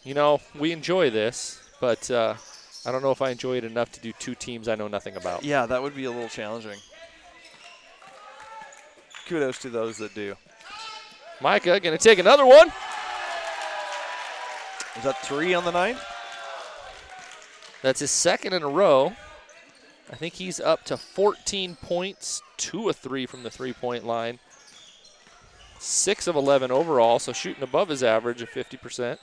You know, we enjoy this, but I don't know if I enjoy it enough to do two teams I know nothing about. Yeah, that would be a little challenging. Kudos to those that do. Micah going to take another one. Is that 3 on the night? That's his second in a row. I think he's up to 14 points, 2 of 3 from the three-point line. 6 of 11 overall, so shooting above his average of 50%.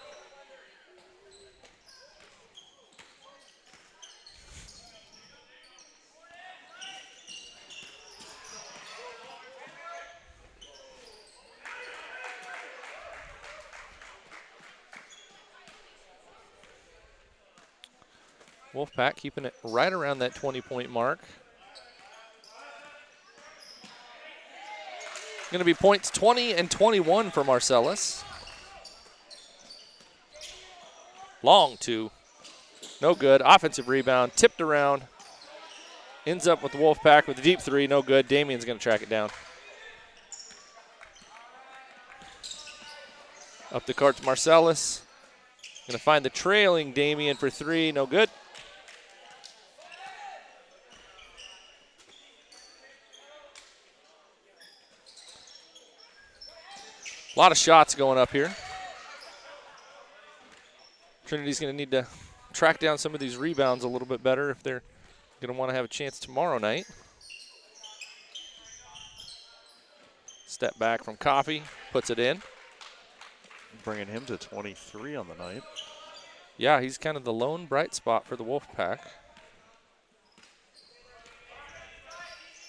Wolfpack keeping it right around that 20-point mark. Going to be points 20 and 21 for Marcellus. Long two. No good. Offensive rebound. Tipped around. Ends up with the Wolfpack with a deep three, no good. Damien's going to track it down. Up the court to Marcellus. Going to find the trailing Damien for three, no good. A lot of shots going up here. Trinity's going to need to track down some of these rebounds a little bit better if they're going to want to have a chance tomorrow night. Step back from Coffey, puts it in. Bringing him to 23 on the night. Yeah, he's kind of the lone bright spot for the Wolfpack.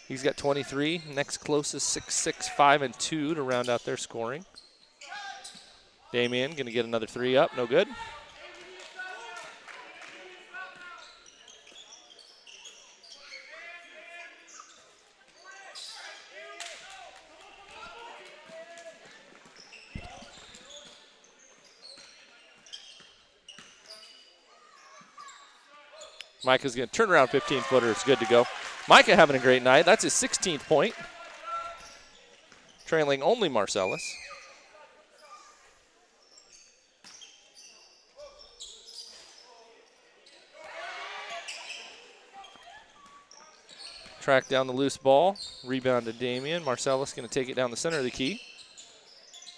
He's got 23. Next closest 6'6", 5 and 2 to round out their scoring. Damien going to get another three up, no good. Micah's going to turn around 15-footer. It's good to go. Micah having a great night. That's his 16th point. Trailing only Marcellus. Track down the loose ball. Rebound to Damien. Marcellus going to take it down the center of the key.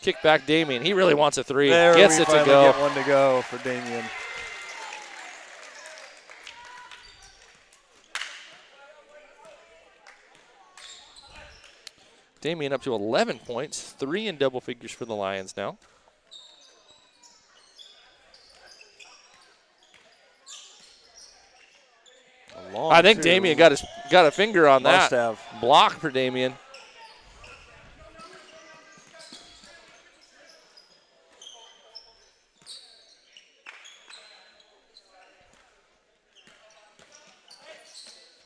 Kick back Damien. He really wants a three. There Gets we it to finally go. get one to go for Damien. Damien up to 11 points, 3 in double figures for the Lions now. I think Damien got a finger on Must that. have. Block for Damien.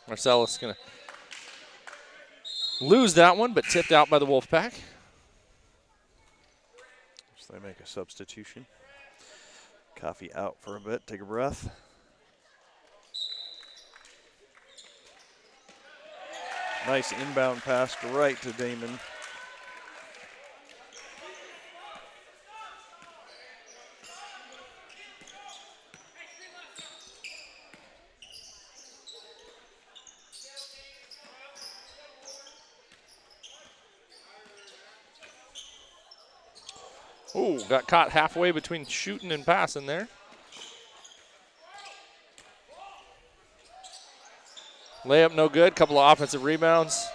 Marcellus going to lose that one, but tipped out by the Wolfpack. So they make a substitution. Coffee out for a bit, take a breath. Nice inbound pass right to Damon. Ooh, got caught halfway between shooting and passing there. Layup no good, couple of offensive rebounds.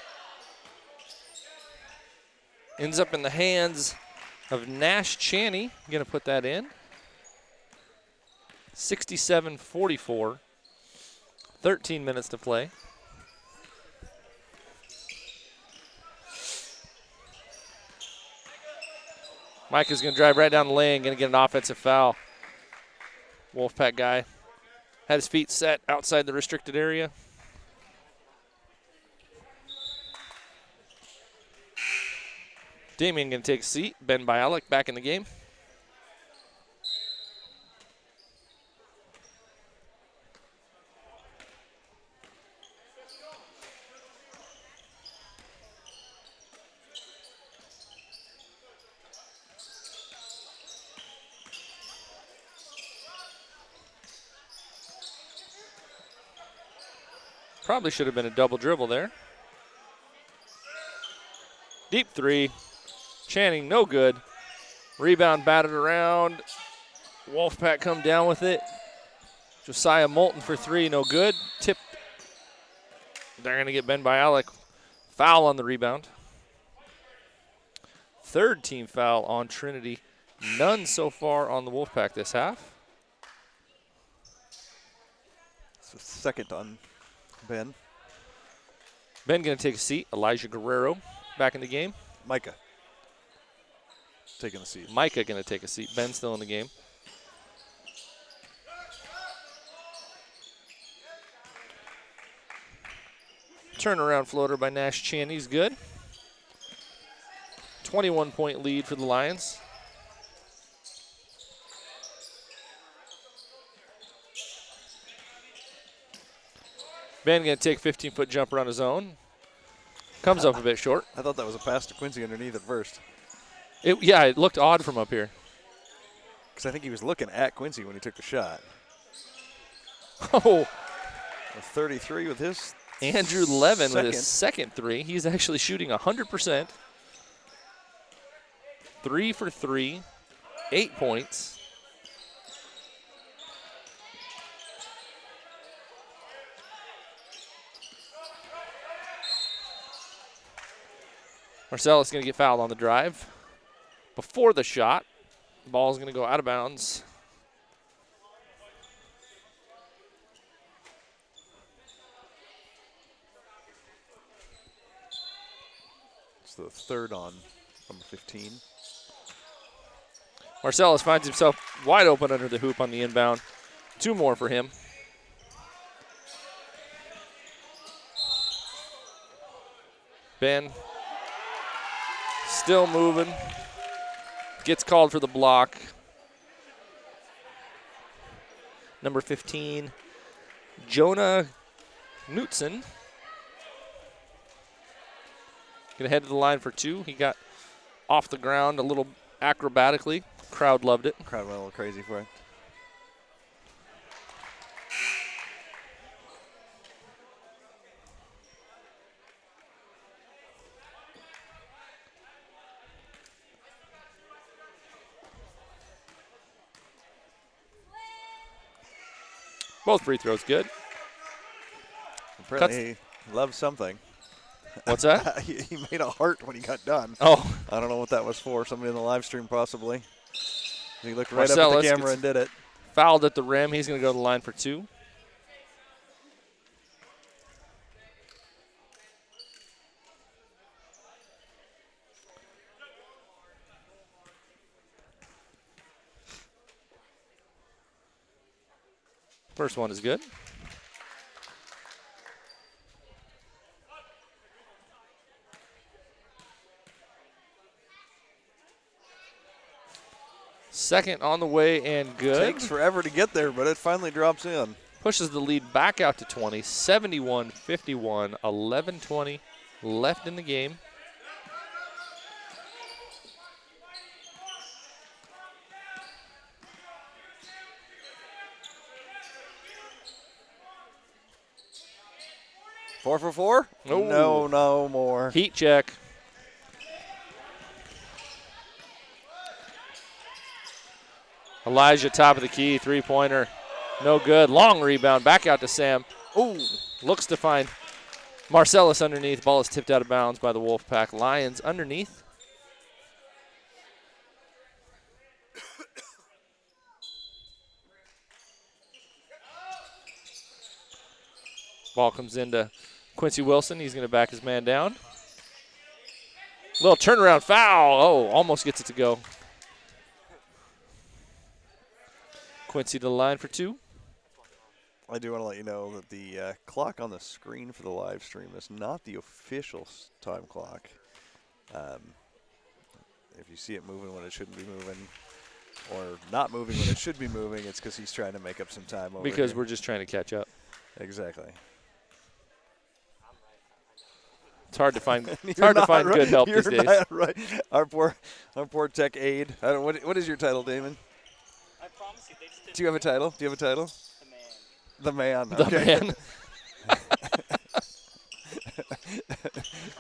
Ends up in the hands of Nash Chaney. Going to put that in. 67-44. 13 minutes to play. Mike is going to drive right down the lane, going to get an offensive foul. Wolfpack guy had his feet set outside the restricted area. Damien going to take a seat. Ben Bialik back in the game. Probably should have been a double dribble there. Deep three. Channing, no good. Rebound batted around. Wolfpack come down with it. Josiah Moulton for three, no good. Tipped. They're going to get Ben Bialik. Foul on the rebound. Third team foul on Trinity. None so far on the Wolfpack this half. It's the second on Ben. Ben going to take a seat. Elijah Guerrero back in the game. Micah taking the seat. Micah going to take a seat. Ben still in the game. Turnaround floater by Nash Chaney's good. 21-point lead for the Lions. Ben going to take 15-foot jumper on his own. Comes up a bit short. I thought that was a pass to Quincy underneath at first. Yeah, it looked odd from up here. Because I think he was looking at Quincy when he took the shot. Oh, A 33 with his Andrew Levin with his second. second three. He's actually shooting 100%. 3 for 3, 8 points. Marcellus going to get fouled on the drive. Before the shot, ball is going to go out of bounds. It's the third on number 15. Marcellus finds himself wide open under the hoop on the inbound. 2 more for him. Ben still moving. Gets called for the block. Number 15, Jonah Knutson. Gonna head to the line for 2. He got off the ground a little acrobatically. Crowd loved it. Crowd went a little crazy for it. Both free throws good. Apparently he loves something. What's that? He made a heart when he got done. Oh. I don't know what that was for. Somebody in the live stream possibly. He looked right up Marcellus at the camera gets and did it. Fouled at the rim. He's going to go to the line for 2. First one is good. Second on the way and good. Takes forever to get there, but it finally drops in. Pushes the lead back out to 20, 71-51, 11:20 left in the game. Four for 4? Oh. No more. Heat check. Elijah, top of the key, 3-pointer. No good. Long rebound. Back out to Sam. Ooh, looks to find Marcellus underneath. Ball is tipped out of bounds by the Wolfpack. Lions underneath. Ball comes into Quincy Wilson. He's going to back his man down. Little turnaround foul. Oh, almost gets it to go. Quincy to the line for 2. I do want to let you know that the clock on the screen for the live stream is not the official time clock. If you see it moving when it shouldn't be moving or not moving when it should be moving, it's because he's trying to make up some time over Because here. we're just trying to catch up. Exactly. It's hard to find. It's hard to find good help You're these days. not right. Our poor tech aide. I don't. What is your title, Damon? I promise you, they just didn't. Do you have a title? Do you have a title? The man. The man. The Okay. man.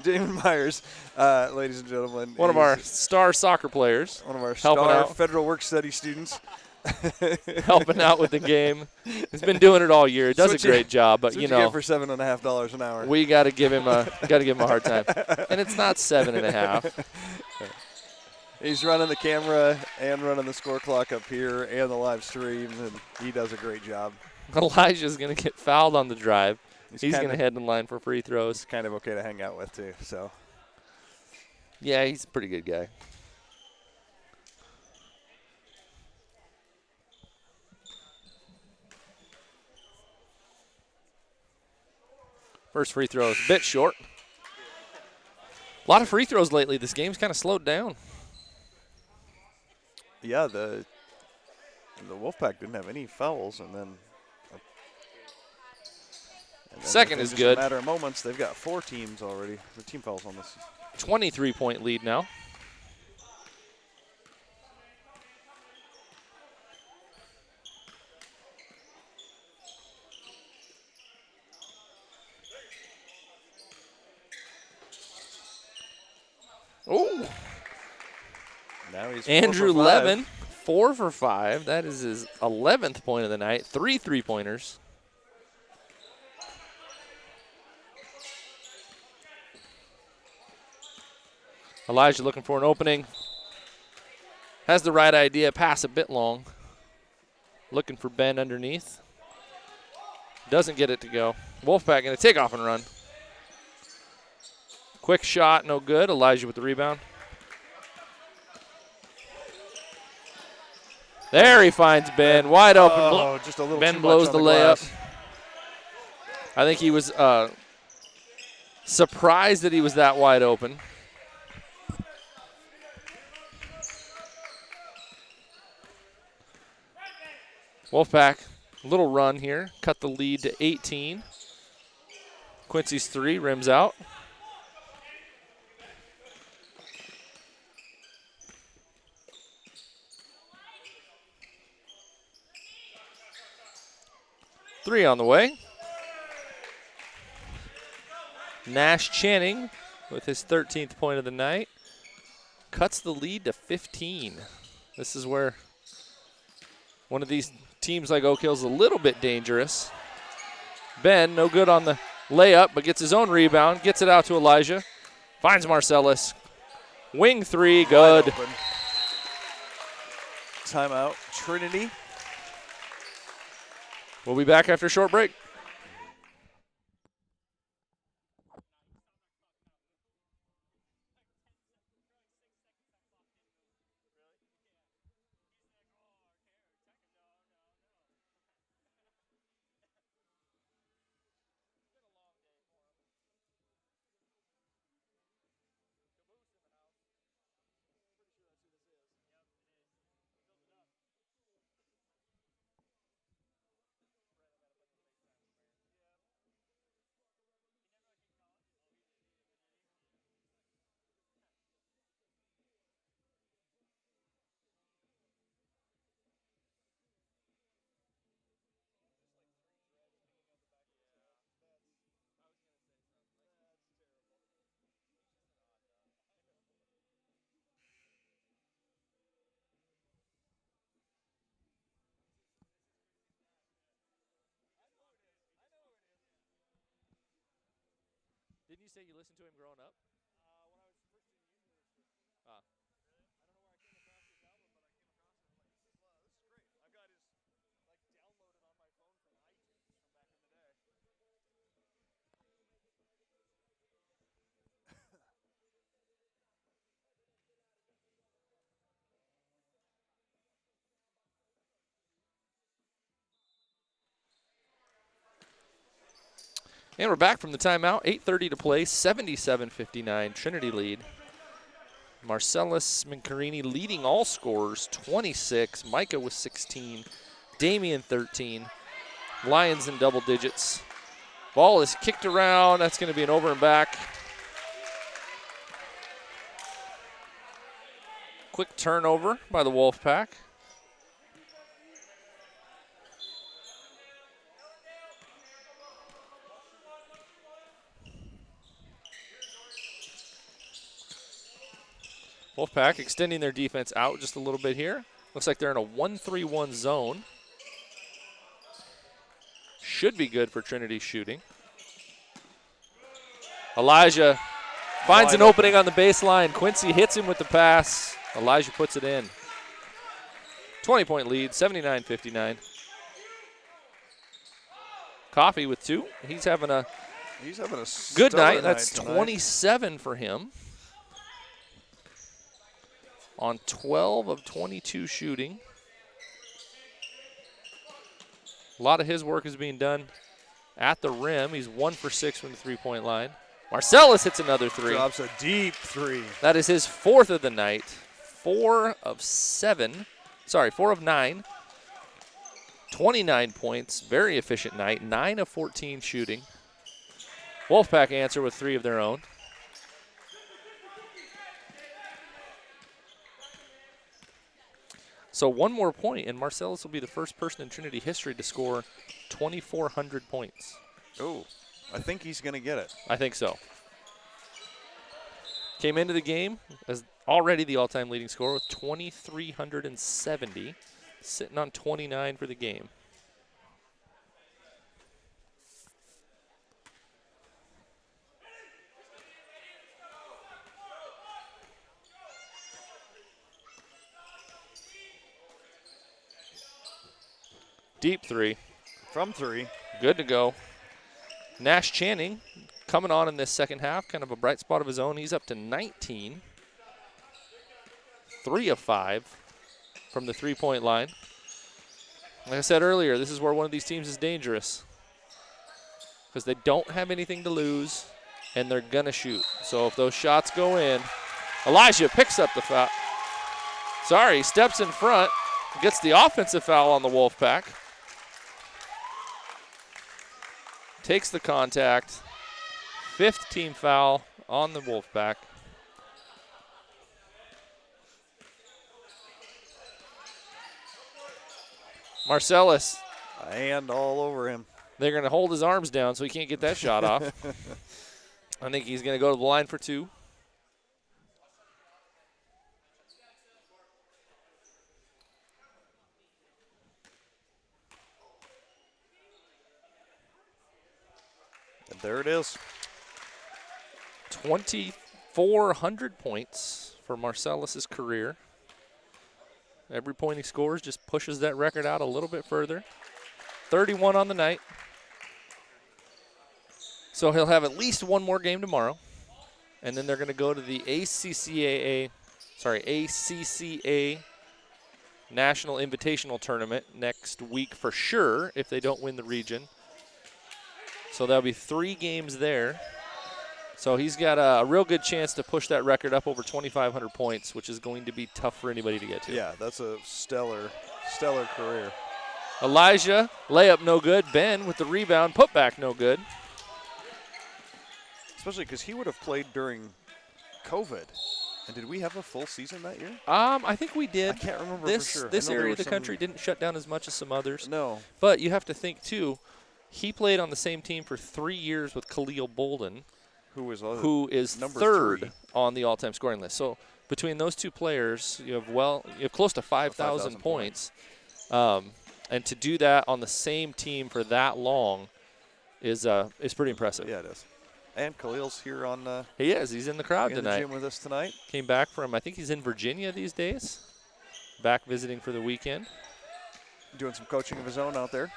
Damon Myers, ladies and gentlemen. One of our star soccer players. One of our helping star out. federal work study students. Helping out with the game. He's been doing it all year. Does a great job, but That's you what you know, get for $7.50 an hour. we got to give him a hard time. And it's not 7.5. He's running the camera and running the score clock up here and the live stream, and he does a great job. Elijah's going to get fouled on the drive. He's kinda- going to head in line for free throws. Kind of okay to hang out with too. So Yeah, he's a pretty good guy. First free throw is a bit short. A lot of free throws lately. This game's kind of slowed down. yeah, the Wolfpack didn't have any fouls, and then Second in is just good. A matter of moments, they've got 4 teams already. The team fouls on this. 23-point lead now. Oh, Now he's Andrew 4 for 5. Levin, 4 for 5. That is his 11th point of the night. 3 3-pointers. Elijah looking for an opening. Has the right idea, pass a bit long. Looking for Ben underneath. Doesn't get it to go. Wolfpack going to take off and run. Quick shot, no good. Elijah with the rebound. There he finds Ben, wide open. Oh, just a little Ben too blows much the on layup. glass. I think he was surprised that he was that wide open. Wolfpack, a little run here. Cut the lead to 18. Quincy's 3, rims out. Three on the way. Nash Channing with his 13th point of the night. Cuts the lead to 15. This is where one of these teams like Oak Hill's a little bit dangerous. Ben, no good on the layup, but gets his own rebound. Gets it out to Elijah. Finds Marcellus. Wing 3, good. Timeout, Trinity. We'll be back after a short break. Didn't you say you listened to him growing up? When I was first in university. Ah. Really? I don't know where I came across his album, but I came across it. I'm like, wow, this is great. I've got his downloaded on my phone from iTunes from back in the day. And we're back from the timeout. 8:30 to play. 77-59. Trinity lead. Marcellus Mincarini leading all scorers. 26. Micah with 16. Damian 13. Lions in double digits. Ball is kicked around. That's going to be an over and back. Quick turnover by the Wolfpack. Wolfpack extending their defense out just a little bit here. Looks like they're in a 1-3-1 zone. Should be good for Trinity shooting. Elijah finds an opening on the baseline. Quincy hits him with the pass. Elijah puts it in. 20-point lead, 79-59. Coffee with 2. He's having a good night. That's 27 for him. On 12 of 22 shooting. A lot of his work is being done at the rim. He's 1 for 6 from the three-point line. Marcellus hits another 3. Drops a deep 3. That is his 4th of the night. 4 of 9. 29 points. Very efficient night. 9 of 14 shooting. Wolfpack answer with 3 of their own. So 1 more point, and Marcellus will be the first person in Trinity history to score 2,400 points. Oh, I think he's going to get it. I think so. Came into the game as already the all-time leading scorer with 2,370, sitting on 29 for the game. Deep 3. From 3. Good to go. Nash Channing coming on in this second half, kind of a bright spot of his own. He's up to 19. 3 of 5 from the three-point line. Like I said earlier, this is where one of these teams is dangerous because they don't have anything to lose, and they're going to shoot. So if those shots go in, Elijah picks up the foul. Sorry, steps in front, gets the offensive foul on the Wolfpack. Takes the contact. 5th team foul on the Wolfpack. Marcellus. And all over him. They're going to hold his arms down so he can't get that shot off. I think he's going to go to the line for 2. And there it is. 2,400 points for Marcellus's career. Every point he scores just pushes that record out a little bit further. 31 on the night. So he'll have at least 1 more game tomorrow. And then they're going to go to the ACCA National Invitational Tournament next week for sure if they don't win the region. So there'll be 3 games there. So he's got a real good chance to push that record up over 2,500 points, which is going to be tough for anybody to get to. Yeah, that's a stellar career. Elijah, layup no good. Ben with the rebound, putback no good. Especially because he would have played during COVID. And did we have a full season that year? I think we did. I can't remember this, for sure. This area of the country didn't shut down as much as some others. No. But you have to think, too, he played on the same team for 3 years with Khalil Bolden, who is number 3rd 3 on the all-time scoring list. So between those 2 players, you have close to 5,000 points. And to do that on the same team for that long is pretty impressive. Yeah, it is. And Khalil's here on. He is. He's in the crowd tonight. In the gym with us tonight. Came back from, I think he's in Virginia these days. Back visiting for the weekend. Doing some coaching of his own out there.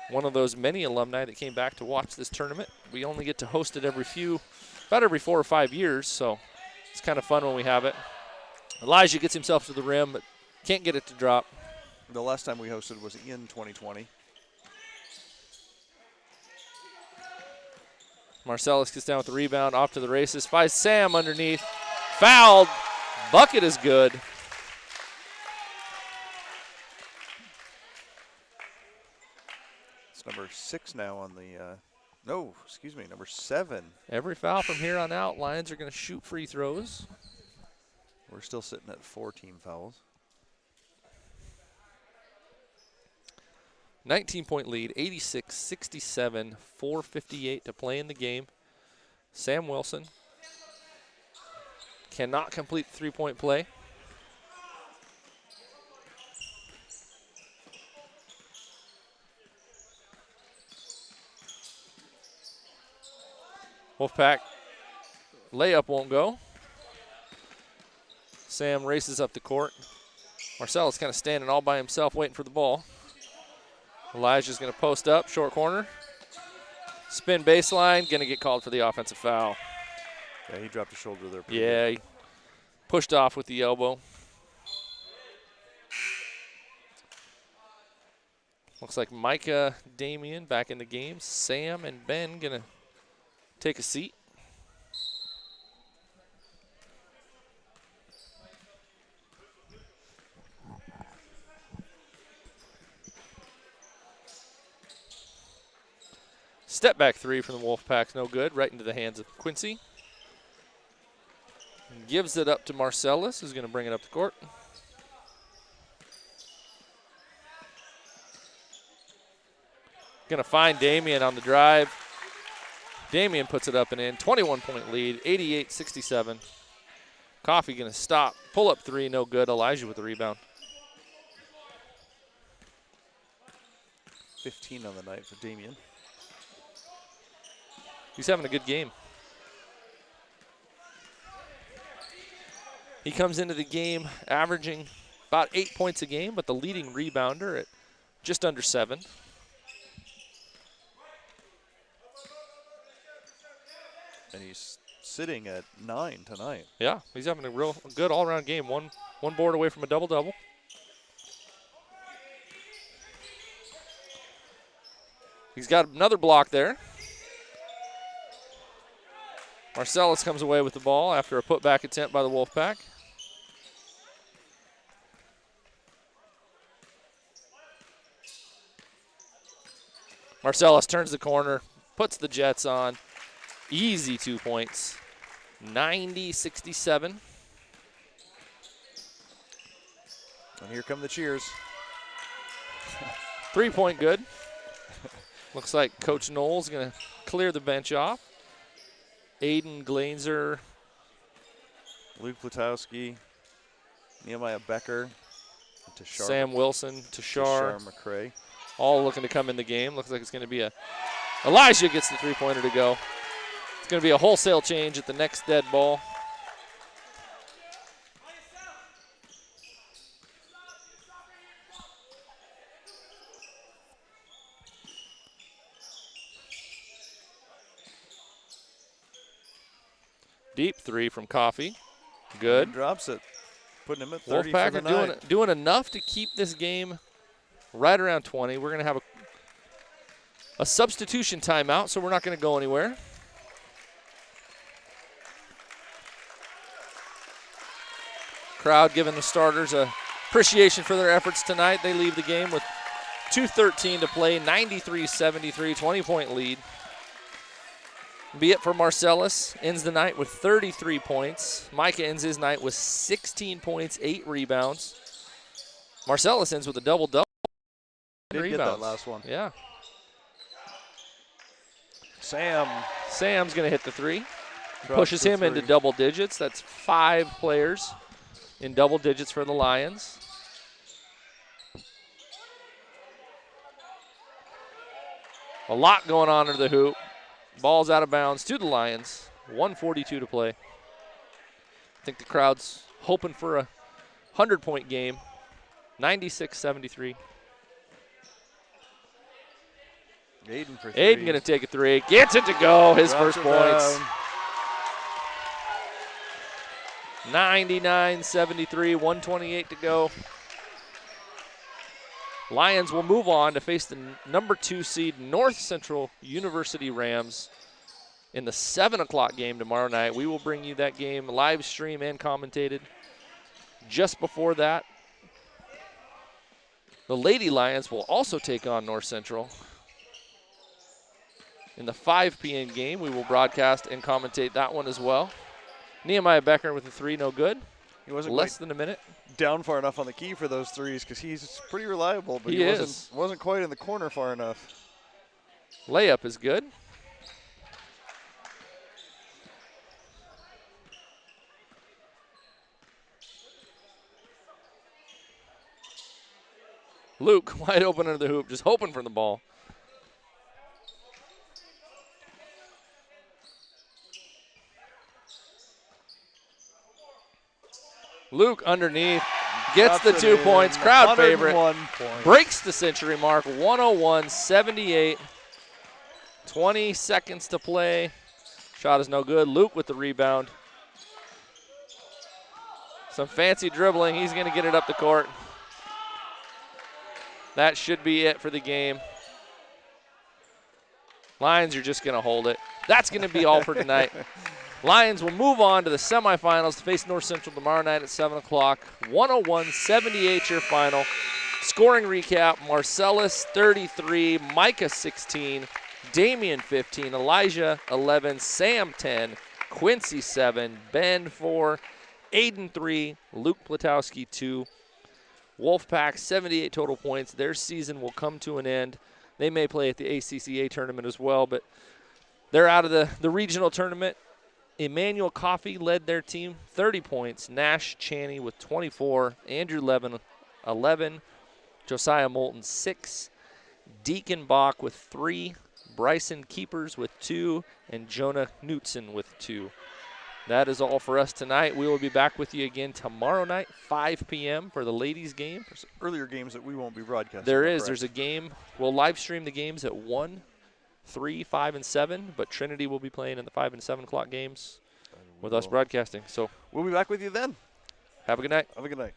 One of those many alumni that came back to watch this tournament. We only get to host it about every 4 or 5 years, so it's kind of fun when we have it. Elijah gets himself to the rim, but can't get it to drop. The last time we hosted was in 2020. Marcellus gets down with the rebound, off to the races, finds Sam underneath. Fouled. Bucket is good. It's number 6 now on the, number 7. Every foul from here on out, Lions are going to shoot free throws. We're still sitting at 4 team fouls. 19-point lead, 86-67, 4:58 to play in the game. Sam Wilson cannot complete the three-point play. Wolfpack layup won't go. Sam races up the court. Marcellus kind of standing all by himself waiting for the ball. Elijah's going to post up, short corner. Spin baseline, going to get called for the offensive foul. Yeah, he dropped his shoulder there. Yeah, he pushed off with the elbow. Looks like Micah, Damian back in the game. Sam and Ben going to take a seat. Step back three from the Wolfpack, no good. Right into the hands of Quincy. Gives it up to Marcellus, who's going to bring it up the court. Going to find Damian on the drive. Damian puts it up and in. 21-point lead, 88-67. Coffee going to stop. Pull up three, no good. Elijah with the rebound. 15 on the night for Damian. He's having a good game. He comes into the game averaging about 8 points a game, but the leading rebounder at just under 7. And he's sitting at 9 tonight. Yeah, he's having a real good all-around game. One board away from a double-double. He's got another block there. Marcellus comes away with the ball after a putback attempt by the Wolfpack. Marcellus turns the corner, puts the Jets on. Easy 2 points. 90-67. And here come the cheers. 3-point good. Looks like Coach Knowles is going to clear the bench off. Aiden Glazer. Luke Plutowski, Nehemiah Becker, Sam Wilson, Tashar McCray. All looking to come in the game. Looks like it's going to be Elijah gets the three-pointer to go. It's going to be a wholesale change at the next dead ball. Deep three from Coffee. Good. He drops it, putting him at 30 for Wolfpack the are night. doing enough to keep this game right around 20. We're going to have a substitution timeout, so we're not going to go anywhere. Crowd giving the starters appreciation for their efforts tonight. They leave the game with 2:13 to play, 93-73, 20-point lead. Be it for Marcellus, ends the night with 33 points. Micah ends his night with 16 points, 8 rebounds. Marcellus ends with a double-double. Did Rebounds. get that last one. Yeah. Sam's going to hit the three. Drops Pushes the him into three. double digits. That's 5 players in double digits for the Lions. A lot going on under the hoop. Ball's out of bounds to the Lions. 1:42 to play. I think the crowd's hoping for a 100-point game. 96-73. Aiden for 3. Aiden going to take a three. Gets it to go. His Drops first it points. down. 99-73, 128 to go. Lions will move on to face the number 2 seed North Central University Rams in the 7 o'clock game tomorrow night. We will bring you that game live stream and commentated. Just before that, the Lady Lions will also take on North Central. In the 5 p.m. game, we will broadcast and commentate that one as well. Nehemiah Becker with a three, no good. He wasn't Less than a minute. down far enough on the key for those threes because he's pretty reliable, but He he is. wasn't quite in the corner far enough. Layup is good. Luke wide open under the hoop, just hoping for the ball. Luke underneath, gets the Drops 2 it points, in. crowd favorite. 101 points. Breaks the century mark, 101-78. 20 seconds to play. Shot is no good. Luke with the rebound. Some fancy dribbling. He's going to get it up the court. That should be it for the game. Lions are just going to hold it. That's going to be all for tonight. Lions will move on to the semifinals to face North Central tomorrow night at 7 o'clock. 101-78 your final. Scoring recap, Marcellus 33, Micah 16, Damian 15, Elijah 11, Sam 10, Quincy 7, Ben 4, Aiden 3, Luke Platowski 2. Wolfpack 78 total points. Their season will come to an end. They may play at the ACCAA tournament as well, but they're out of the regional tournament. Emmanuel Coffey led their team, 30 points. Nash Chaney with 24. Andrew Levin, 11. Josiah Moulton, 6. Deacon Bach with 3. Bryson Keepers with 2. And Jonah Knutson with 2. That is all for us tonight. We will be back with you again tomorrow night, 5 p.m. for the ladies' game. There's earlier games that we won't be broadcasting. There is. There's a game. We'll live stream the games at 1, 3, 5, and 7, but Trinity will be playing in the 5 and 7 o'clock games with us broadcasting. So we'll be back with you then. Have a good night. Have a good night.